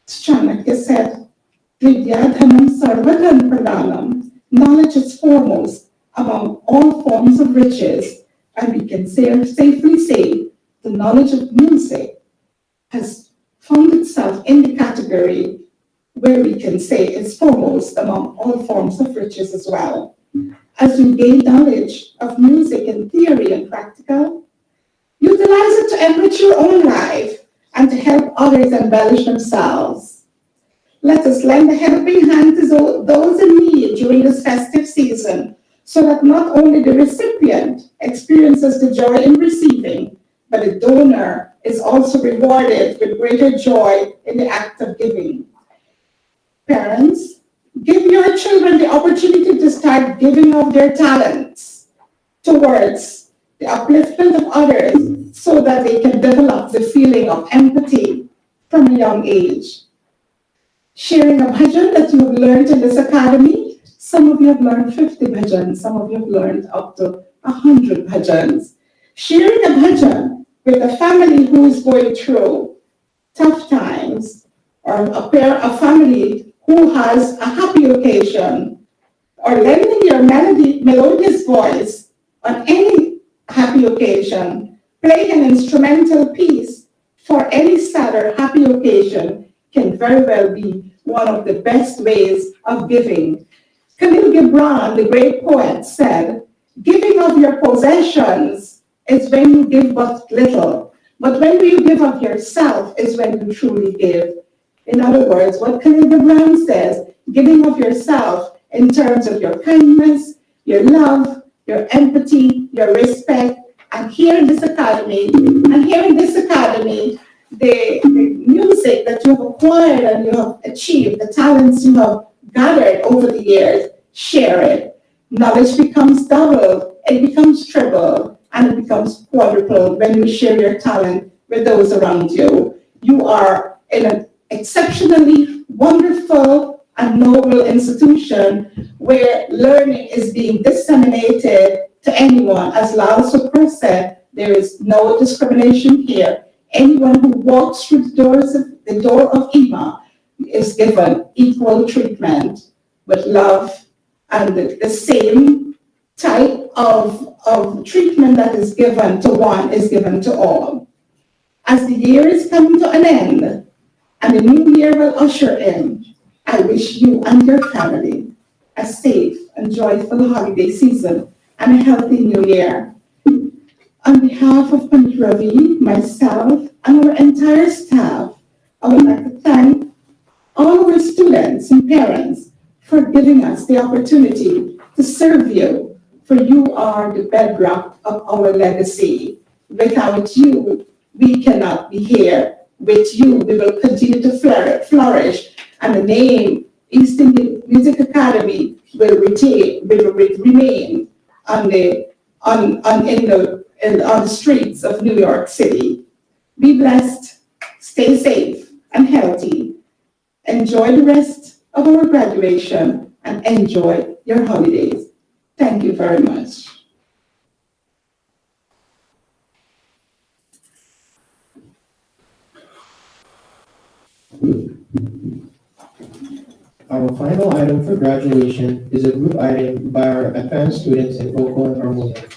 Chanakya said, Vidyadhanam sarvadhan pradhanam, knowledge is foremost among all forms of riches, and we can safely say the knowledge of music has found itself in the category where we can say it's foremost among all forms of riches as well. As you gain knowledge of music in theory and practical, utilize it to enrich your own life and to help others embellish themselves. Let us lend a helping hand to those in need during this festive season, so that not only the recipient experiences the joy in receiving, but the donor is also rewarded with greater joy in the act of giving. Parents, give your children the opportunity to start giving of their talents towards the upliftment of others so that they can develop the feeling of empathy from a young age. Sharing a bhajan that you've learned in this academy, some of you have learned 50 bhajans, some of you have learned up to 100 bhajans. Sharing a bhajan with a family who is going through tough times, or a family who has a happy occasion, or lending your melodious voice on any happy occasion. Playing an instrumental piece for any sad or happy occasion can very well be one of the best ways of giving. Khalil Gibran, the great poet, said, "Giving of your possessions is when you give but little, but when you give of yourself is when you truly give." In other words, what Khalil Gibran says, giving of yourself in terms of your kindness, your love, your empathy, your respect, and here in this academy, the music that you have acquired and you have achieved, the talents you have gathered over the years, share it. Knowledge becomes double, it becomes triple, and it becomes quadruple when you share your talent with those around you. You are in an exceptionally wonderful and noble institution where learning is being disseminated to anyone. As Lal Sukra said, there is no discrimination here. Anyone who walks through the door of EIMA is given equal treatment with love and the same type of treatment that is given to one is given to all. As the year is coming to an end and the new year will usher in, I wish you and your family a safe and joyful holiday season and a healthy new year. On behalf of Pandit Ravi, myself, and our entire staff, I would like to thank all our students and parents for giving us the opportunity to serve you, for you are the bedrock of our legacy. Without you, we cannot be here. With you, we will continue to flourish, and the name East Indian Music Academy will remain on the streets of New York City. Be blessed, stay safe and healthy. Enjoy the rest of our graduation and enjoy your holidays. Thank you very much. Our final item for graduation is a group item by our advanced students in vocal and harmonium.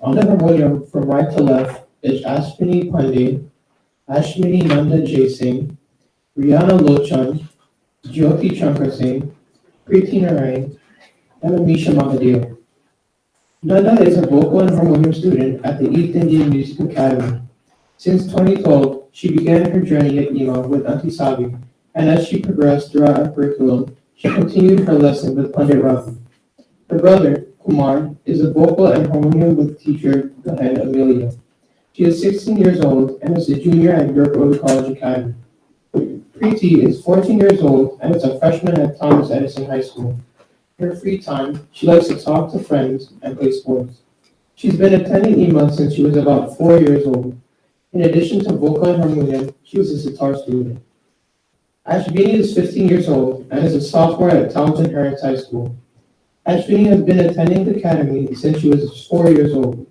On the harmonium from right to left is Ashwini Pandey, Ashwini Nanda J. Singh, Rihanna Lochan, Jyoti Shankar Singh, Preeti Narayan, and Amisha Mahadev. Nanda is a vocal and harmonium student at the East Indian Music Academy. Since 2012, she began her journey at EIMA with Auntie Sabi, and as she progressed throughout her curriculum, she continued her lesson with Pandit Ravi. Her brother, Kumar, is a vocal and harmonium with teacher Gahen Amelia. She is 16 years old and is a junior at York Road College Academy. Preeti is 14 years old and is a freshman at Thomas Edison High School. In her free time, she likes to talk to friends and play sports. She's been attending EIMA since she was about 4 years old. In addition to vocal and harmonium, she was a sitar student. Ashwini is 15 years old and is a sophomore at Townsend Harris High School. Ashwini has been attending the academy since she was 4 years old.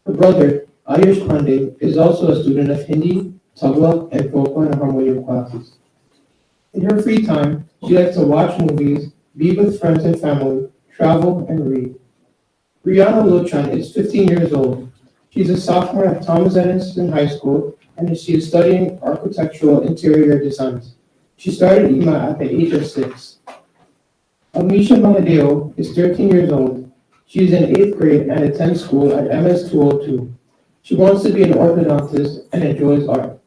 Her brother, Ayush Pandey, is also a student of Hindi, tabla, and vocal and harmonium classes. In her free time, she likes to watch movies, be with friends and family, travel, and read. Rihanna Lochan is 15 years old. She's a sophomore at Thomas Edison High School and she is studying architectural interior designs. She started EIMA at the age of 6. Amisha Mahadeo is 13 years old. She is in 8th grade and attends school at MS 202. She wants to be an orthodontist and enjoys art.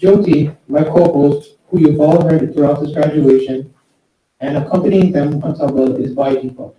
Jyoti, my co-host, who you've all heard throughout this graduation, and accompanying them on tabla is by default.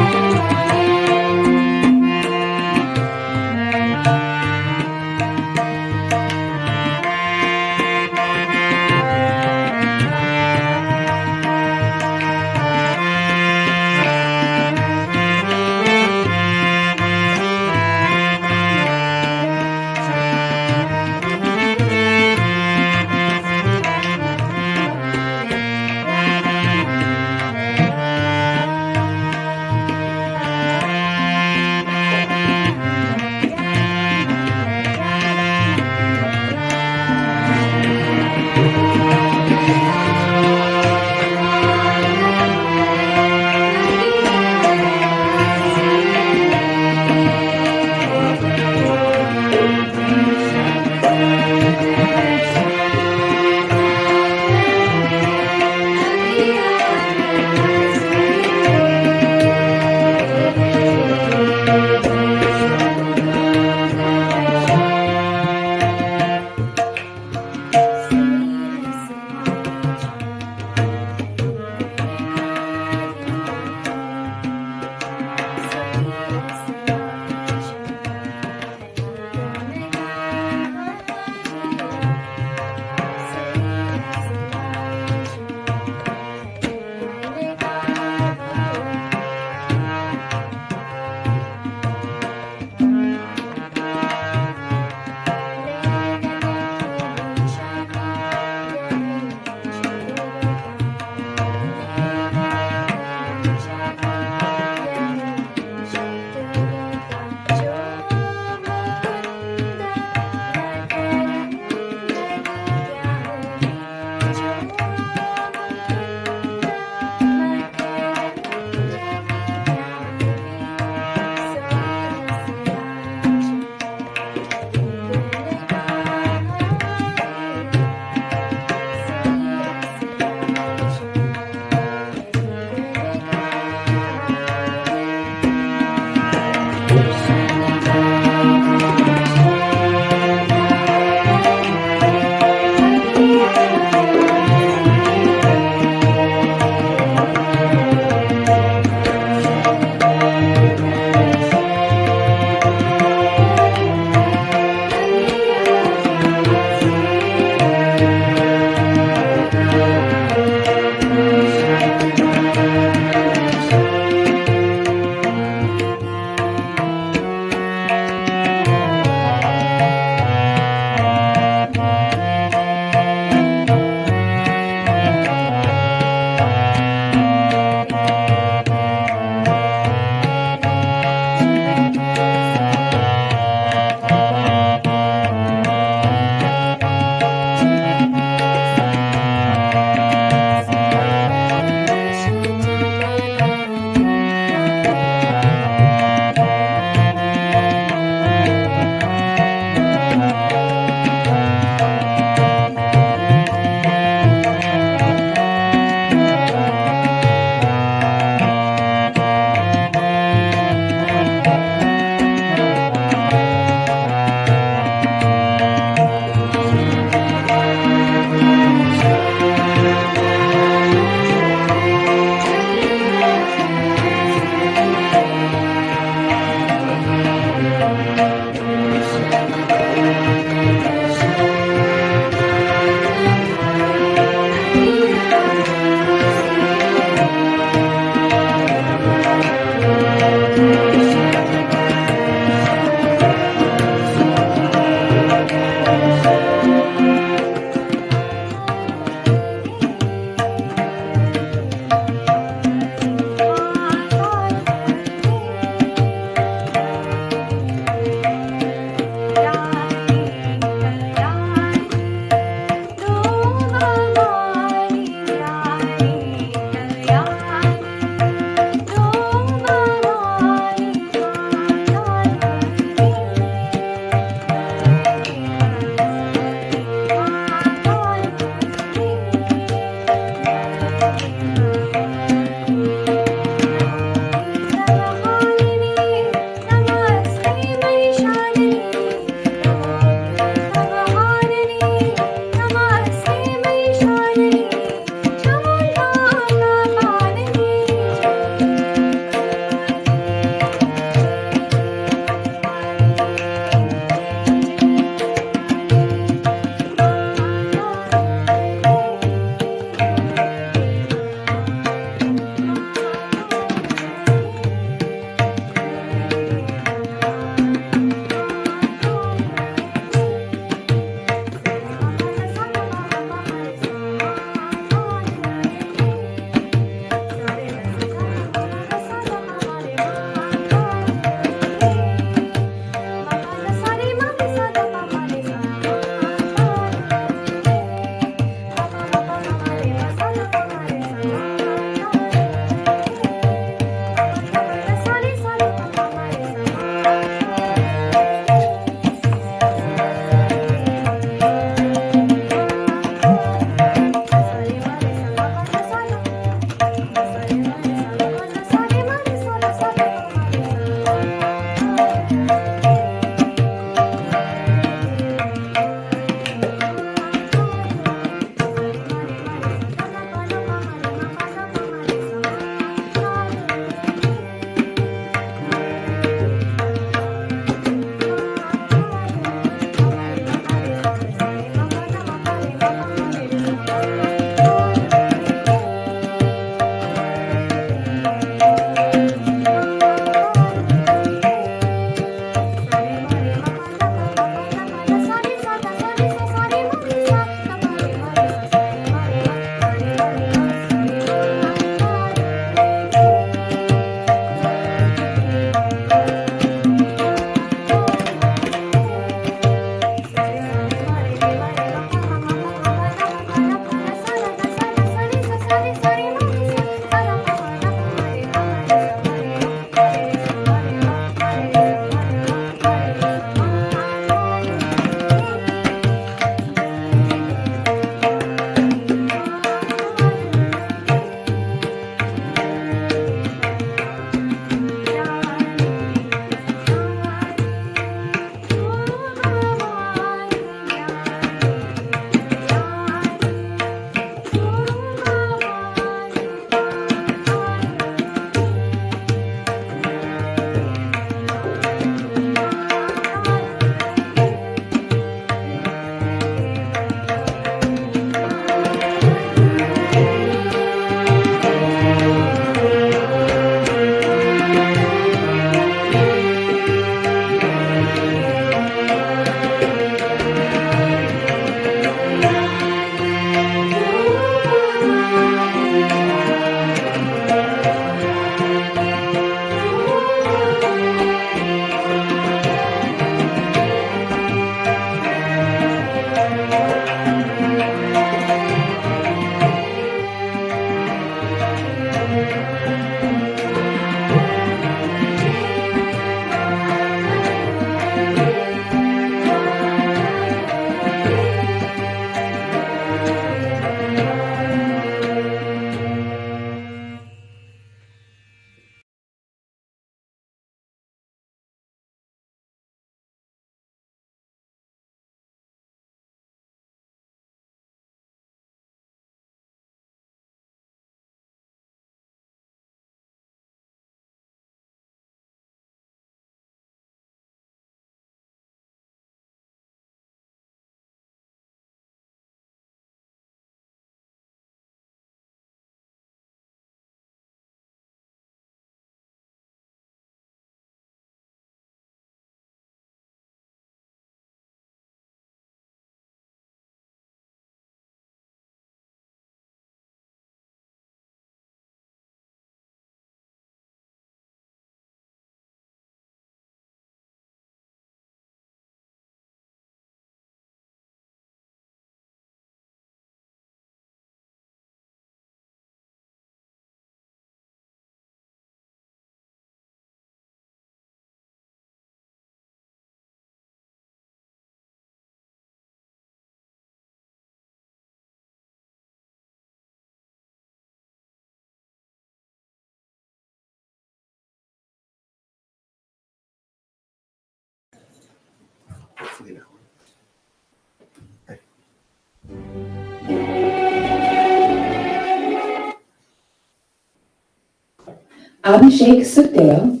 Abhishek Sukhdeo,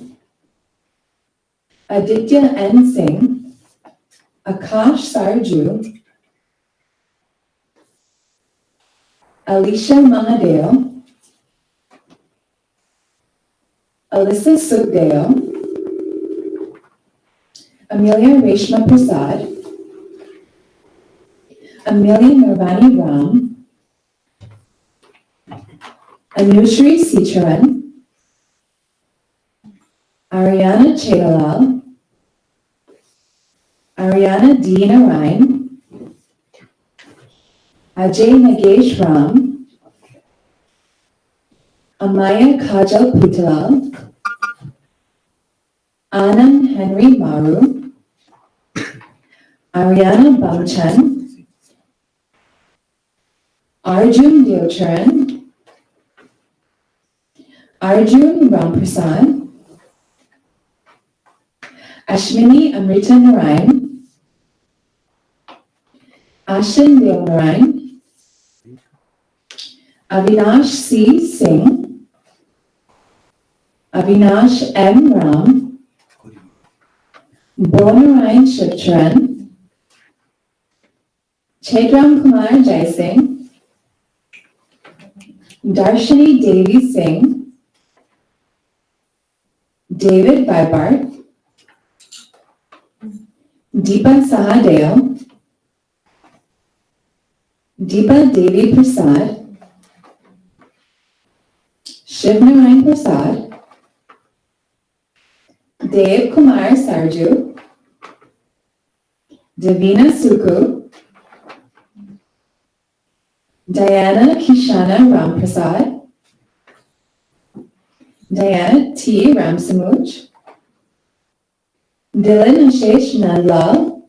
Aditya N. Singh, Akash Sarju, Alicia Mahadeo, Alyssa Sukhdeo, Amelia Reshma Prasad, Amelia Nirvani Ram, Anushri Sitcharan, Ariana Chedalal, Ariana D. Narayan, Ajay Nagesh Ram, Amaya Kajal Putalal, Anand Henry Maru, Ariana Bamchan, Arjun Deocharan, Arjun Ramprasad, Ashwini Amrita Narayan, Ashin Deo Narayan, Avinash C. Singh, Avinash M. Ram, Bonarayan Shivcharan, Chaitram Kumar Jai Singh, Darshini Devi Singh, David Vibart, Deepa Sahadeo, Deepa Devi Prasad, Shivnarayan Prasad, Dev Kumar Sarju, Davina Suku, Diana Kishana Ramprasad, Diana T. Ramsamuch, Dylan Ashish Nandlal,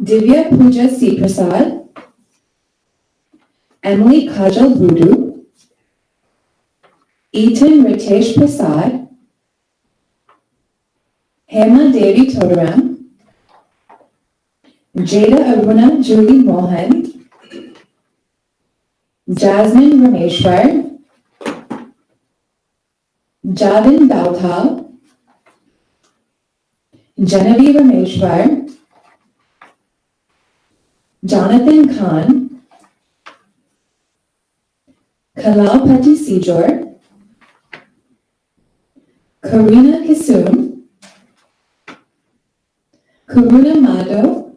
Divya Pooja C. Prasad, Emily Kajal Budu, Eaton Ritesh Prasad, Hema Devi Todaram, Jada Aruna Julie Mohan, Jasmine Rameshwar, Javin Dautal, Genevieve Rameshwar, Jonathan Khan, Kalal Patti Sejor, Karina Kisum, Karuna Madhav,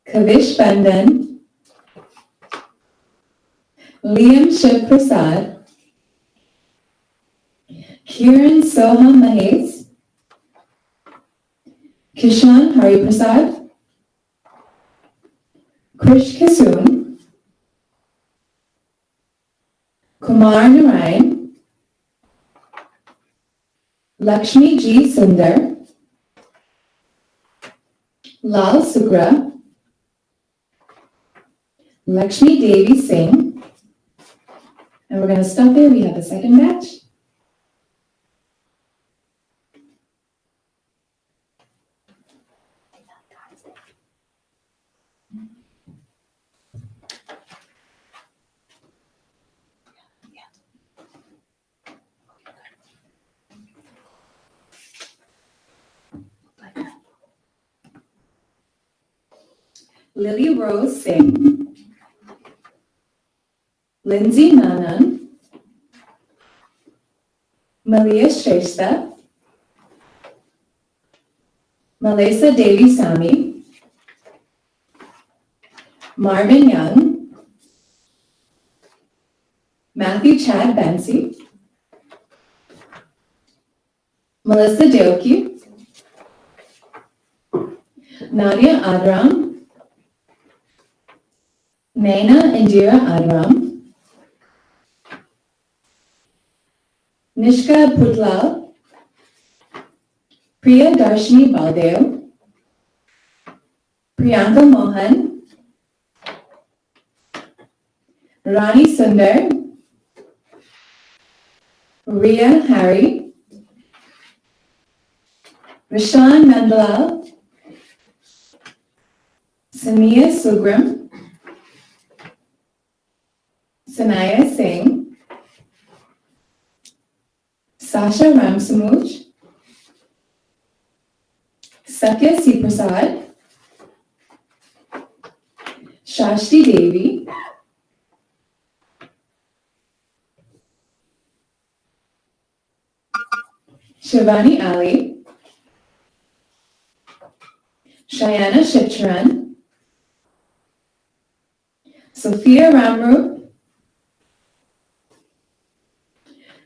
Kavish Bandan, Liam Shiv Prasad, Kiran Soham Mahes, Kishan Hari Prasad, Krish Kisum, Kumar Narayan, Lakshmi G. Sundar, Lal Sukra, Lakshmi Devi Singh, and we're going to stop there. We have a second batch. Lily Rose Singh, Lindsay Manan, Malia Shrestha, Malesa Devi Sami, Marvin Young, Matthew Chad Bansi, Melissa Deoki, Nadia Adram, Naina Indira Adram, Nishka Putlal, Priya Darshini Baldev, Priyanka Mohan, Rani Sundar, Ria Hari, Rishan Nandlal, Samia Sugram, Sanaya Singh, Sasha Ramsamuj, Satya C. Prasad, Shashti Devi, Shivani Ali, Shayana Shipcharan, Sophia Ramru,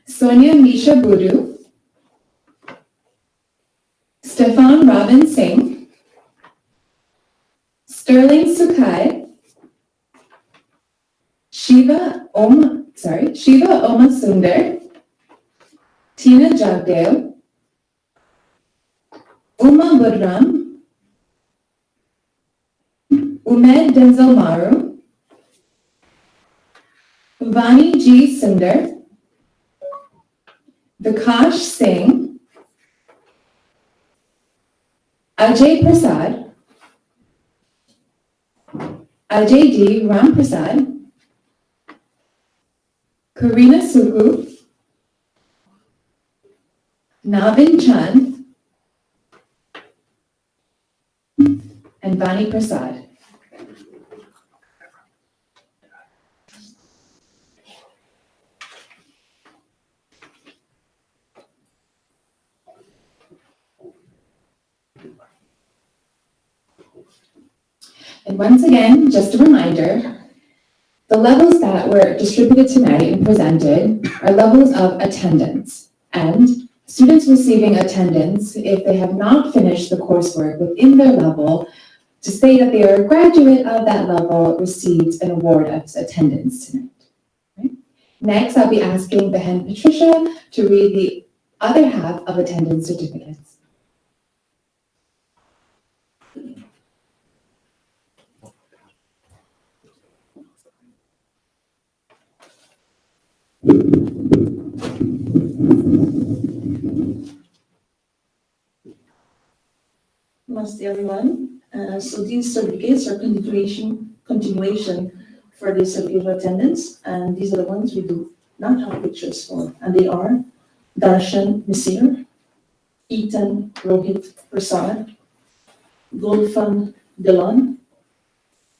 Sonia Misha Budu, Stefan Robin Singh, Sterling Sukai, Shiva Oma Sundar, Tina Jagdale, Uma Budram, Umed Denzel Maru, Vani G. Sundar, Vikash Singh, Ajay Prasad, Ajay D. Ramprasad, Karina Suku, Navin Chand, and Vani Prasad. And once again, just a reminder, the levels that were distributed tonight and presented are levels of attendance. And students receiving attendance, if they have not finished the coursework within their level, to say that they are a graduate of that level received an award of attendance tonight. Right? Next, I'll be asking Behan Patricia to read the other half of attendance certificates. Namaste, everyone. So these certificates are continuation for the certificate of attendance, and these are the ones we do not have pictures for, and they are Darshan Misir, Ethan Rohit Prasad, Gulfan Dilan,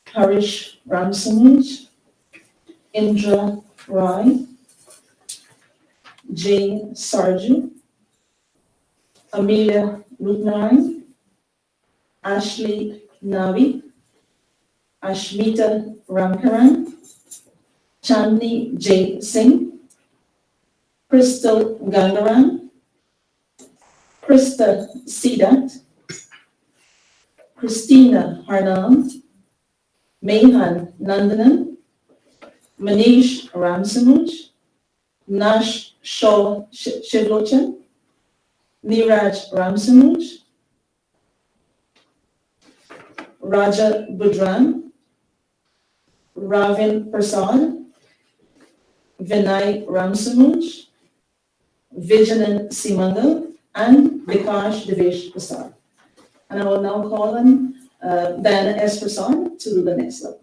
Harish Ramsamuj, Indra Rai, Jay Sarju, Amelia Rutnarayan, Ashley Navi, Ashmita Ramkaran, Chandni J. Singh, Crystal Gangaran, Krista Sidat, Christina Harnam, Mehan Nandanan, Manish Ramsamuj, Nash Shaw Shivlochan, Neeraj Ramsamuj, Raja Budran, Ravin Prasad, Vinay Ramsamuj, Vijanan Simangal, and Vikash Devesh Prasad. And I will now call on Diana S. Prasad to do the next level.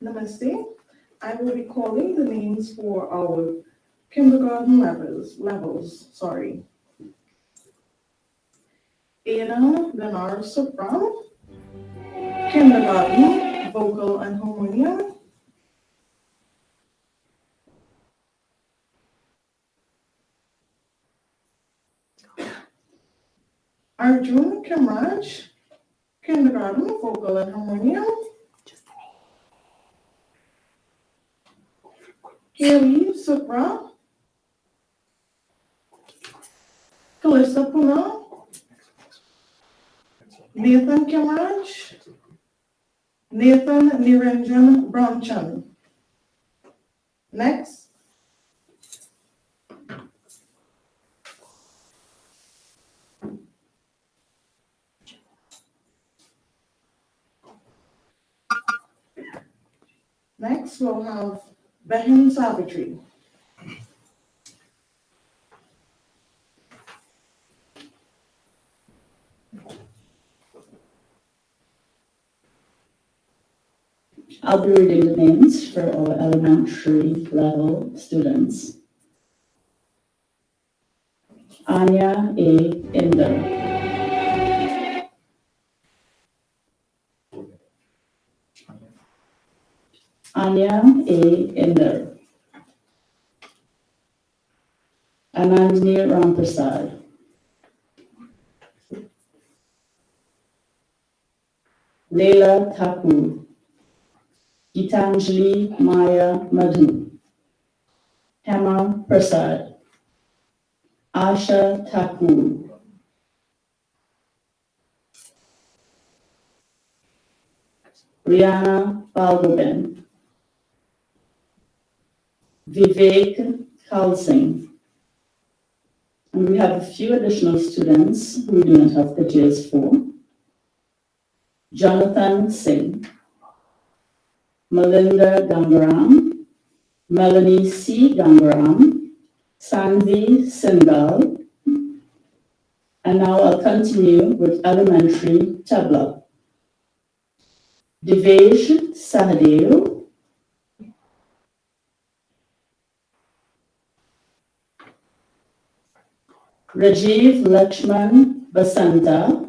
Namaste. I will be calling the names for our kindergarten levels. Ada Benar Supra, kindergarten, vocal and harmonium. Arjun Kamraj, kindergarten, vocal and harmonium. Kaylee Supra, Kalissa Puna, Nathan Kamraj, Nathan Niranjan Brahmchan. Next. Next, we'll have Behan Savitri. I'll be reading the names for our elementary level students. Anya A. Inder. Anya A. Inder. Anandini Ramprasad. Leila Thakur. Gitanjali Maya Madhu. Hema Prasad. Asha Thakur. Rihanna Balgobin. Vivek Kalsing. And we have a few additional students who we do not have pictures for. Jonathan Singh. Melinda Gangaram. Melanie C. Gangaram. Sanvi Singhal. And now I'll continue with elementary tabla. Devesh Sahadev. Rajiv Lakshman Basanta.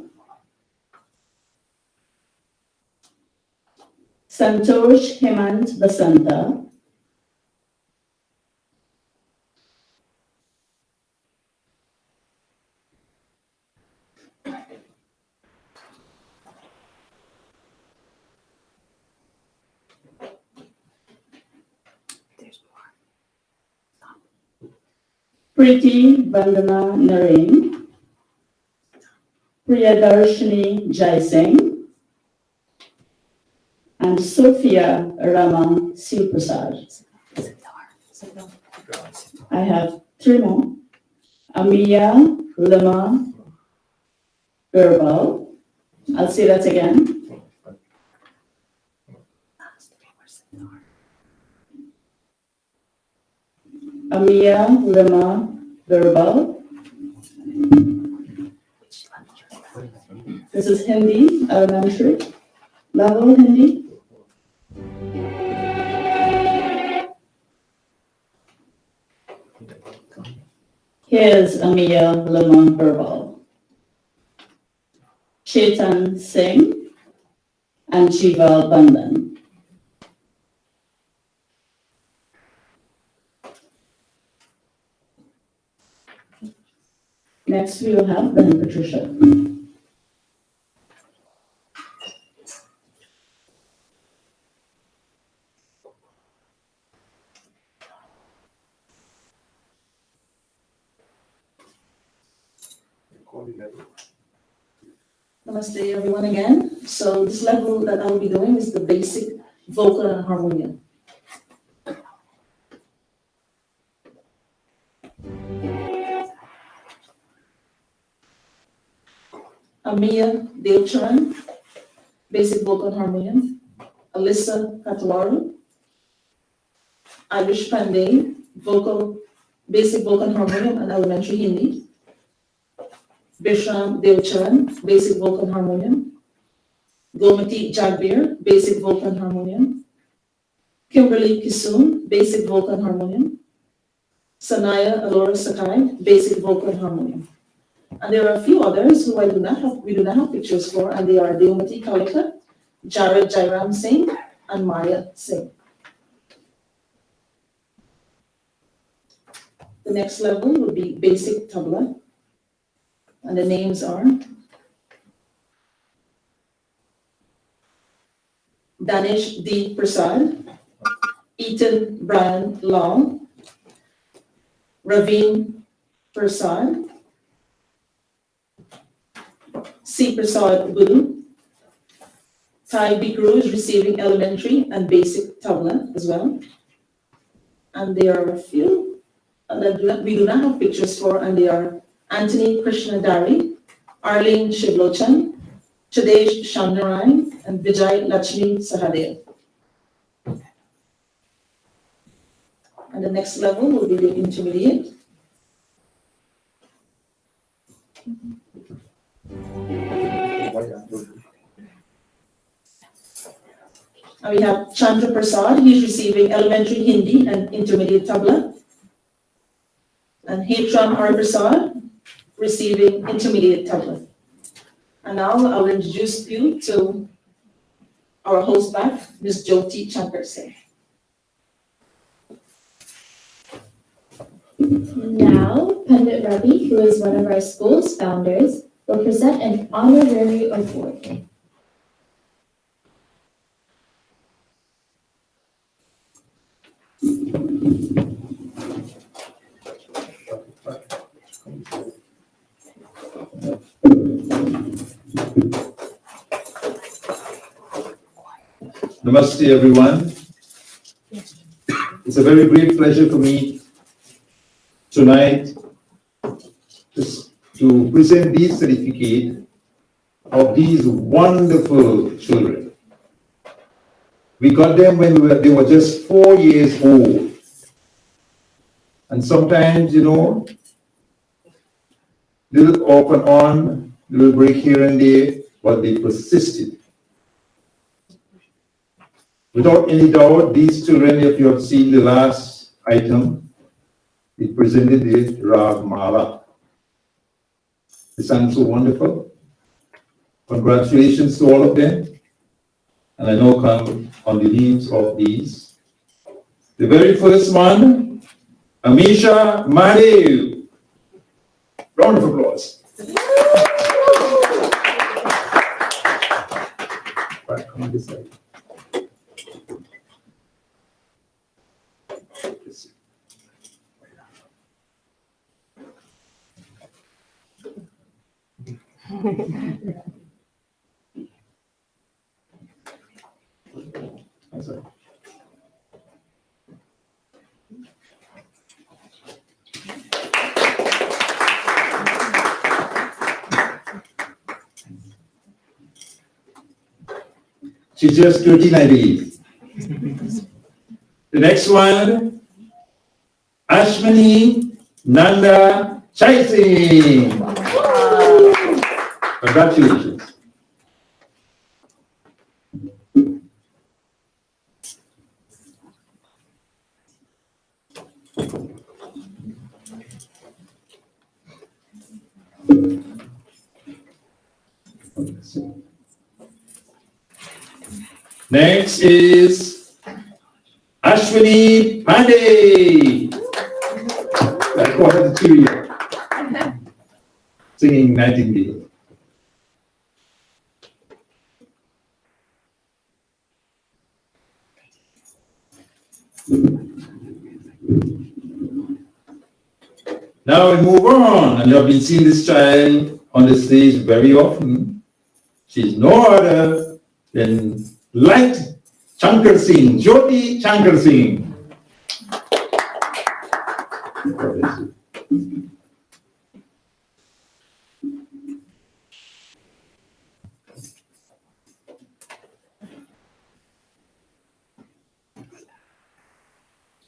Santosh Hemant Basanta. Preeti Vandana Naren. Priyadarshini Jaising. And Sophia Rama Silprasad. I have three more. Amiya Lima Birbal. I'll say that again. Amiya Lima Birbal. This is Hindi, elementary level Hindi. Here's Amiya Lima Birbal. Chetan Singh and Jival Bandhan. Next, we will have Ben Patricia. Namaste, everyone, again. So this level that I'll be doing is the basic vocal and harmonium. Amiya Devcharan, basic vocal and harmonium. Alyssa Katwaru. Ayush Pandey, basic vocal and harmonium and elementary Hindi. Bishram Devcharan, basic vocal and harmonium. Gomati Jagbir, basic vocal and harmonium. Kimberly Kisoon, basic vocal and harmonium. Sanaya Alora Sakai, basic vocal and harmonium. And there are a few others who we do not have pictures for, and they are Deomati Kalika, Jared Jairam Singh, and Maya Singh. The next level will be basic tabla, and the names are Danish D. Prasad, Ethan Brian Long, Raveen Prasad, C. Prasad Guru. Thai Bikru is receiving elementary and basic tabla as well. And there are a few that we do not have pictures for, and they are Anthony Krishna Dari, Arlene Shivlochan, Chadesh Shandarai, and Vijay Lakshmi Sahadev. And the next level will be the intermediate. And we have Chandra Prasad, he's receiving elementary Hindi and intermediate tabla. And Hetram R. Prasad, receiving intermediate tabla. And now I'll introduce you to our host back, Ms. Jyoti Chankar Singh. Now, Pandit Ravi, who is one of our school's founders, will present an honorary award. Namaste, everyone. It's a very great pleasure for me tonight to present these certificates of these wonderful children. We got them when they were just 4 years old. And sometimes, little off and on, little break here and there, but they persisted. Without any doubt, these children, if you have seen the last item, it presented the Rag Mala. They sang so wonderful. Congratulations to all of them. And I now come on the names of these. The very first one, Amisha Mahadev. Round of applause. Right, come on this side. I'm sorry. She's just 13, I believe. The next one, Ashwini Nanda Chaising. Congratulations. Next is Ashwini Pandey. That's one of the two here. Singing Nightingale. Now we move on, and you have been seeing this child on the stage very often. She's no other than Light Chankar Singh, Jyoti Chankar Singh.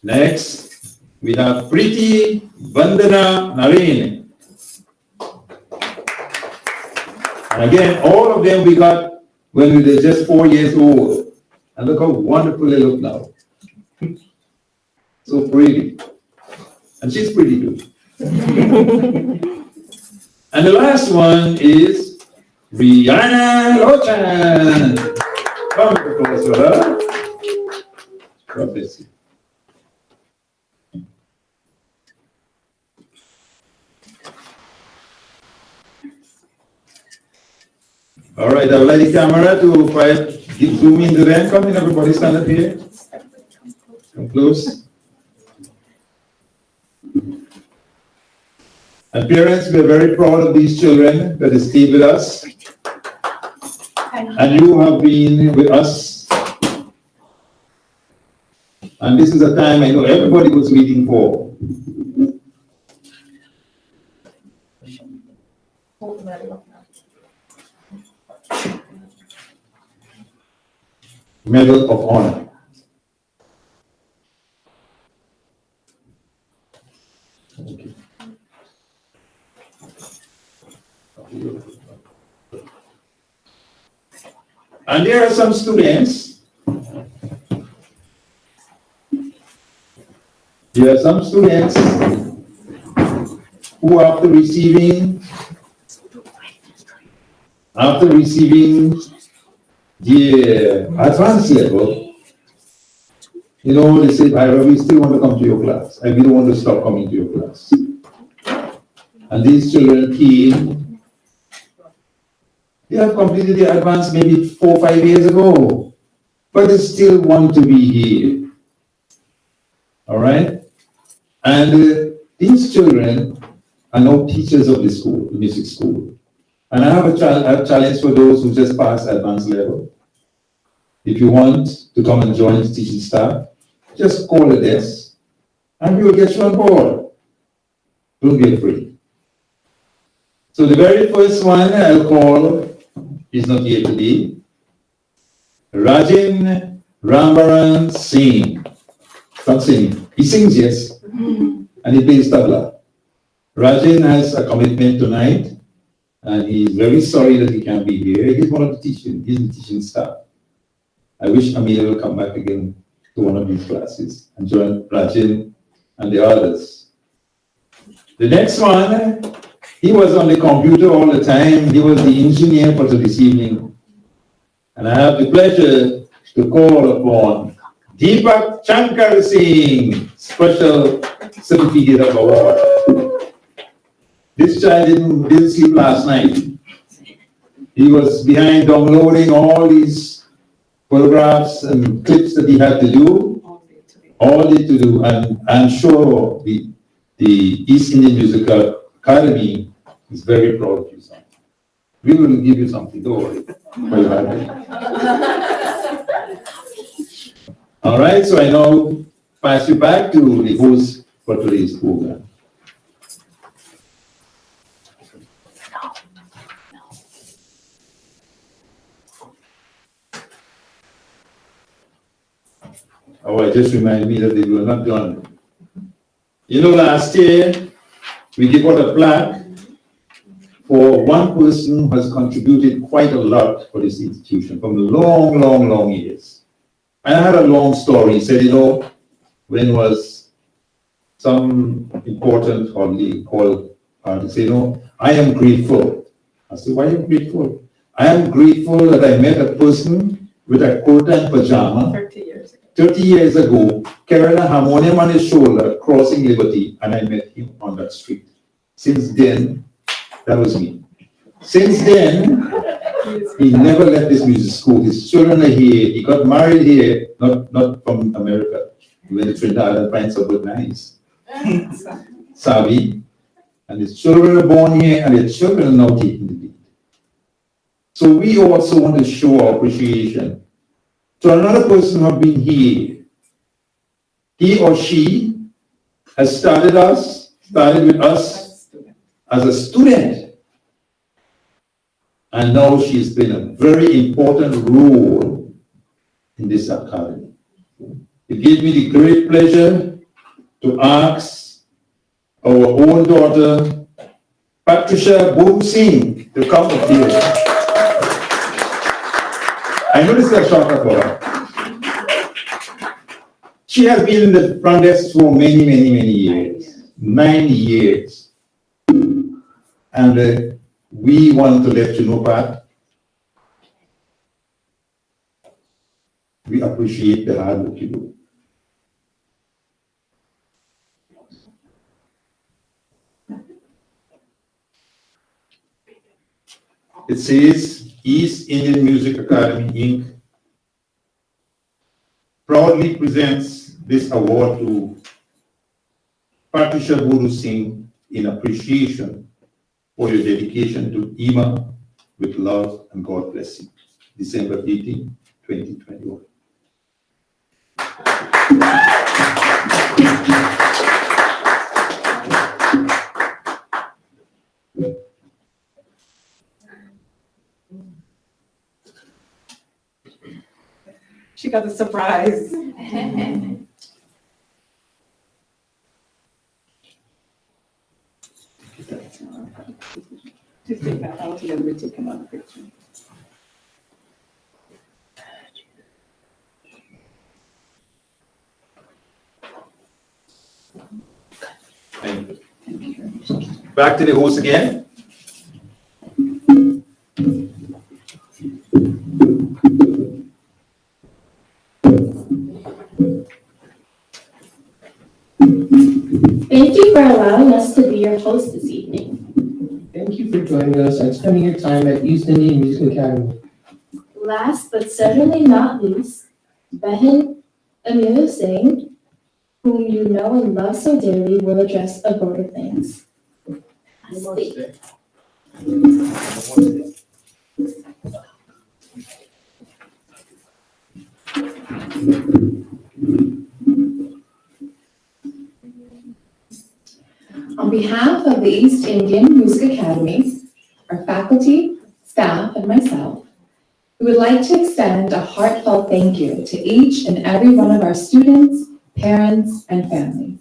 Next, we have Preeti Vandana Naveen. And again, all of them we got when we were just 4 years old. And look how wonderful they look now. So pretty. And she's pretty too. And the last one is Rihanna Lochan. Come, Professor. God bless you. All right, I would like the camera to zoom in to them. Come in, everybody stand up here. Come close. And parents, we are very proud of these children that stayed with us. And you have been with us. And this is a time I know everybody was waiting for. Medal of Honor. Okay. And there are some students There are some students who after receiving the advanced level, they say, we still want to come to your class, and we don't want to stop coming to your class. And these children came, they have completed the advance maybe 4 or 5 years ago, but they still want to be here. All right? And these children are now teachers of the school, the music school. And I have a challenge for those who just passed advanced level. If you want to come and join the teaching staff, just call the desk and we will get you on board. Don't be afraid. So the very first one I'll call is not here today. Rajin Rambaran Singh. Stop singing. He sings, yes, and he plays tabla. Rajin has a commitment tonight, and he's very sorry that he can't be here. He's one of the teaching staff. I wish Amir will come back again to one of these classes and join Rajin and the others. The next one, he was on the computer all the time. He was the engineer for this evening. And I have the pleasure to call upon Deepak Shankar Singh, Special Certificate of Award. This child didn't sleep last night. He was behind downloading all these photographs and clips that he had to do, and I'm sure the East Indian Musical Academy is very proud of you, son. We will give you something, don't worry. For your birthday. All right, so I now pass you back to the host for today's program. Oh, it just reminded me that they were not done. Last year, we gave out a plaque for one person who has contributed quite a lot for this institution from long, long, long years. And I had a long story. He said, when was some important holiday called, he said, I am grateful. I said, why are you grateful? I am grateful that I met a person with a coat and pajama 30 years ago, carrying a harmonium on his shoulder, crossing Liberty, and I met him on that street. Since then, that was me. Since then, he never left this music school. His children are here. He got married here, not from America. He went to Trinidad and find someone nice. Savi. And his children are born here, and his children are now taking the lead. So we also want to show our appreciation to another person who has been here. He or she has started with us as a student. And now she's been a very important role in this academy. It gave me the great pleasure to ask our own daughter, Patricia Boom Singh, to come up here. I know this is a shocker for her. She has been in the front desk for many, many, many years. 9 years. And we want to let you know, Pat, we appreciate the hard work you do. It says East Indian Music Academy, Inc. proudly presents this award to Patricia Boom Singh in appreciation for your dedication to EIMA with love and God bless you. December 18, 2021. She got a surprise. Just take that out and then we take another picture. Back to the host again. Thank you for allowing us to be your host this evening. Thank you for joining us and spending your time at East Indian Music Academy. Last but certainly not least, Behan Aminu Singh, whom you know and love so dearly, will address a vote of thanks. Speak. On behalf of the East Indian Music Academy, our faculty, staff, and myself, we would like to extend a heartfelt thank you to each and every one of our students, parents, and families.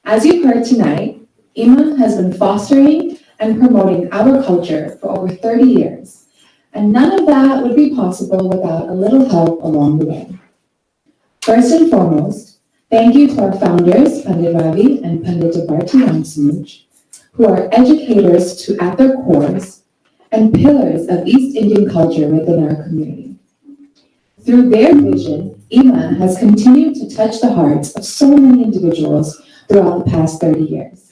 As you've heard tonight, EIMA has been fostering and promoting our culture for over 30 years, and none of that would be possible without a little help along the way. First and foremost, thank you to our founders, Pandit Ravi and Pandit Bharti Ramsamuj, who are educators at their cores and pillars of East Indian culture within our community. Through their vision, EIMA has continued to touch the hearts of so many individuals throughout the past 30 years.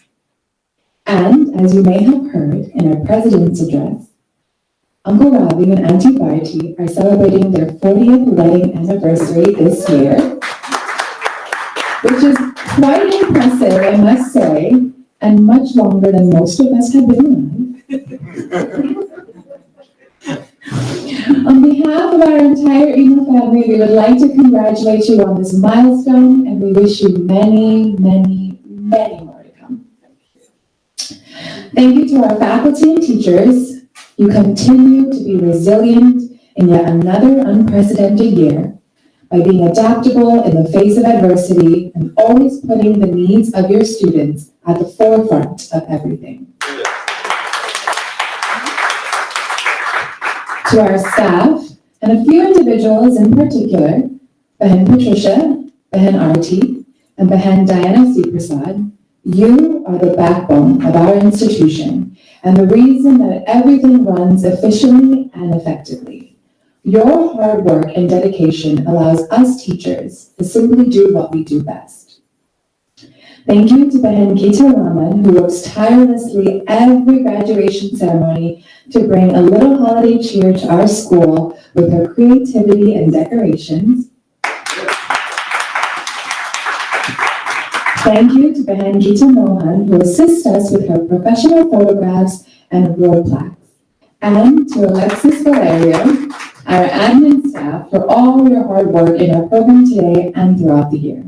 And as you may have heard in our President's address, Uncle Ravi and Auntie Bharti are celebrating their 40th wedding anniversary this year, which is quite impressive, I must say, and much longer than most of us have been alive. On behalf of our entire EIMA family, we would like to congratulate you on this milestone, and we wish you many, many, many more to come. Thank you to our faculty and teachers. You continue to be resilient in yet another unprecedented year by being adaptable in the face of adversity and always putting the needs of your students at the forefront of everything. To our staff, and a few individuals in particular, Behan Patricia, Behan Arti, and Behan Diana C. Prasad, you are the backbone of our institution and the reason that everything runs efficiently and effectively. Your hard work and dedication allows us teachers to simply do what we do best. Thank you to Behan Geeta Raman, who works tirelessly every graduation ceremony to bring a little holiday cheer to our school with her creativity and decorations. Thank you to Behan Geeta Mohan, who assists us with her professional photographs and award plaques. And to Alexis Valerio, our admin staff, for all your hard work in our program today and throughout the year.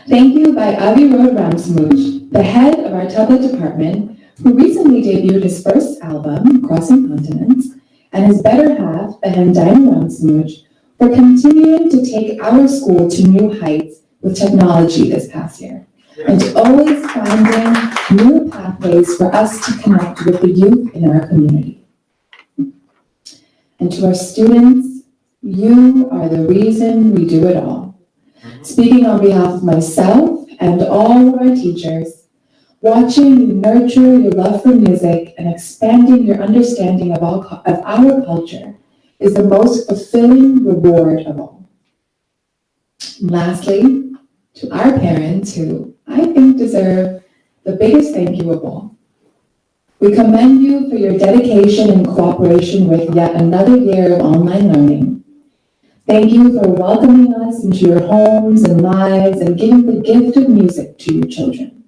Thank you by Avirod Ramsamuj, the head of our tablet department, who recently debuted his first album, Crossing Continents, and his better half, Behan Diana Ramsamuj, for continuing to take our school to new heights with technology this past year, and always finding new pathways for us to connect with the youth in our community. And to our students, you are the reason we do it all. Speaking on behalf of myself and all of our teachers, watching you nurture your love for music and expanding your understanding of our culture is the most fulfilling reward of all. And lastly, to our parents, who I think deserve the biggest thank you of all. We commend you for your dedication and cooperation with yet another year of online learning. Thank you for welcoming us into your homes and lives and giving the gift of music to your children.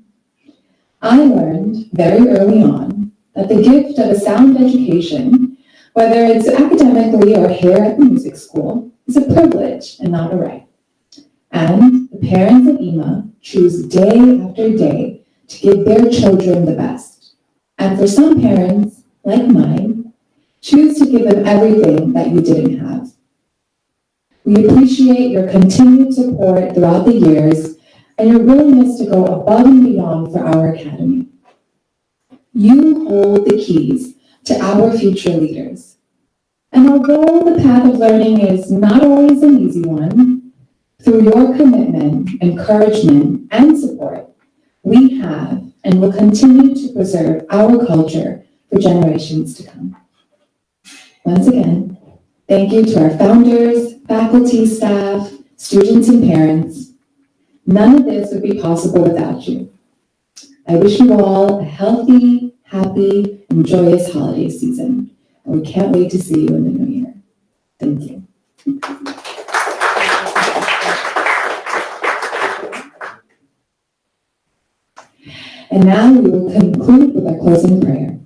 I learned very early on that the gift of a sound education, whether it's academically or here at the music school, is a privilege and not a right. And the parents of EIMA choose day after day to give their children the best. And for some parents, like mine, choose to give them everything that you didn't have. We appreciate your continued support throughout the years and your willingness to go above and beyond for our academy. You hold the keys to our future leaders. And although the path of learning is not always an easy one, through your commitment, encouragement, and support, We have and will continue to preserve our culture for generations to come. Once again, thank you to our founders, faculty, staff, students, and parents. None of this would be possible without you. I wish you all a healthy, happy, and joyous holiday season. And we can't wait to see you in the new year. Thank you. And now we will conclude with our closing prayer.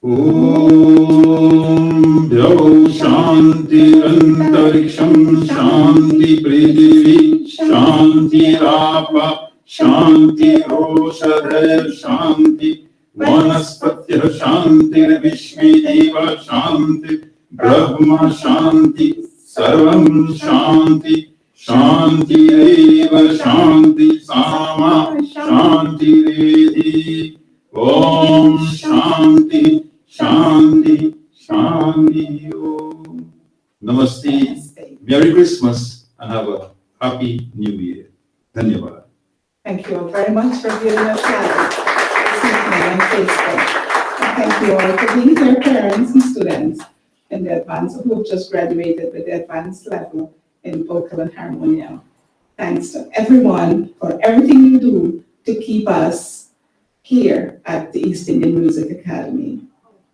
Om Dhyau Shanti Antariksham Shanti Prithivi Shanti Rapa Shanti Roshadaya Shanti Vanaspatya Shanti Vishvi Deva Shanti Brahma Shanti Sarvam Shanti Shanti Eva Shanti Sama Shanti Redhi Om Shanti Shanti Shanti Om. Namaste. Merry Christmas and have a happy New Year. Dhanyavad. Thank you all very much for giving us live this evening on Facebook. And thank you all for being here, parents and students in the advanced who have just graduated with the advanced level in vocal and harmonium. Thanks to everyone for everything you do to keep us here at the East Indian Music Academy.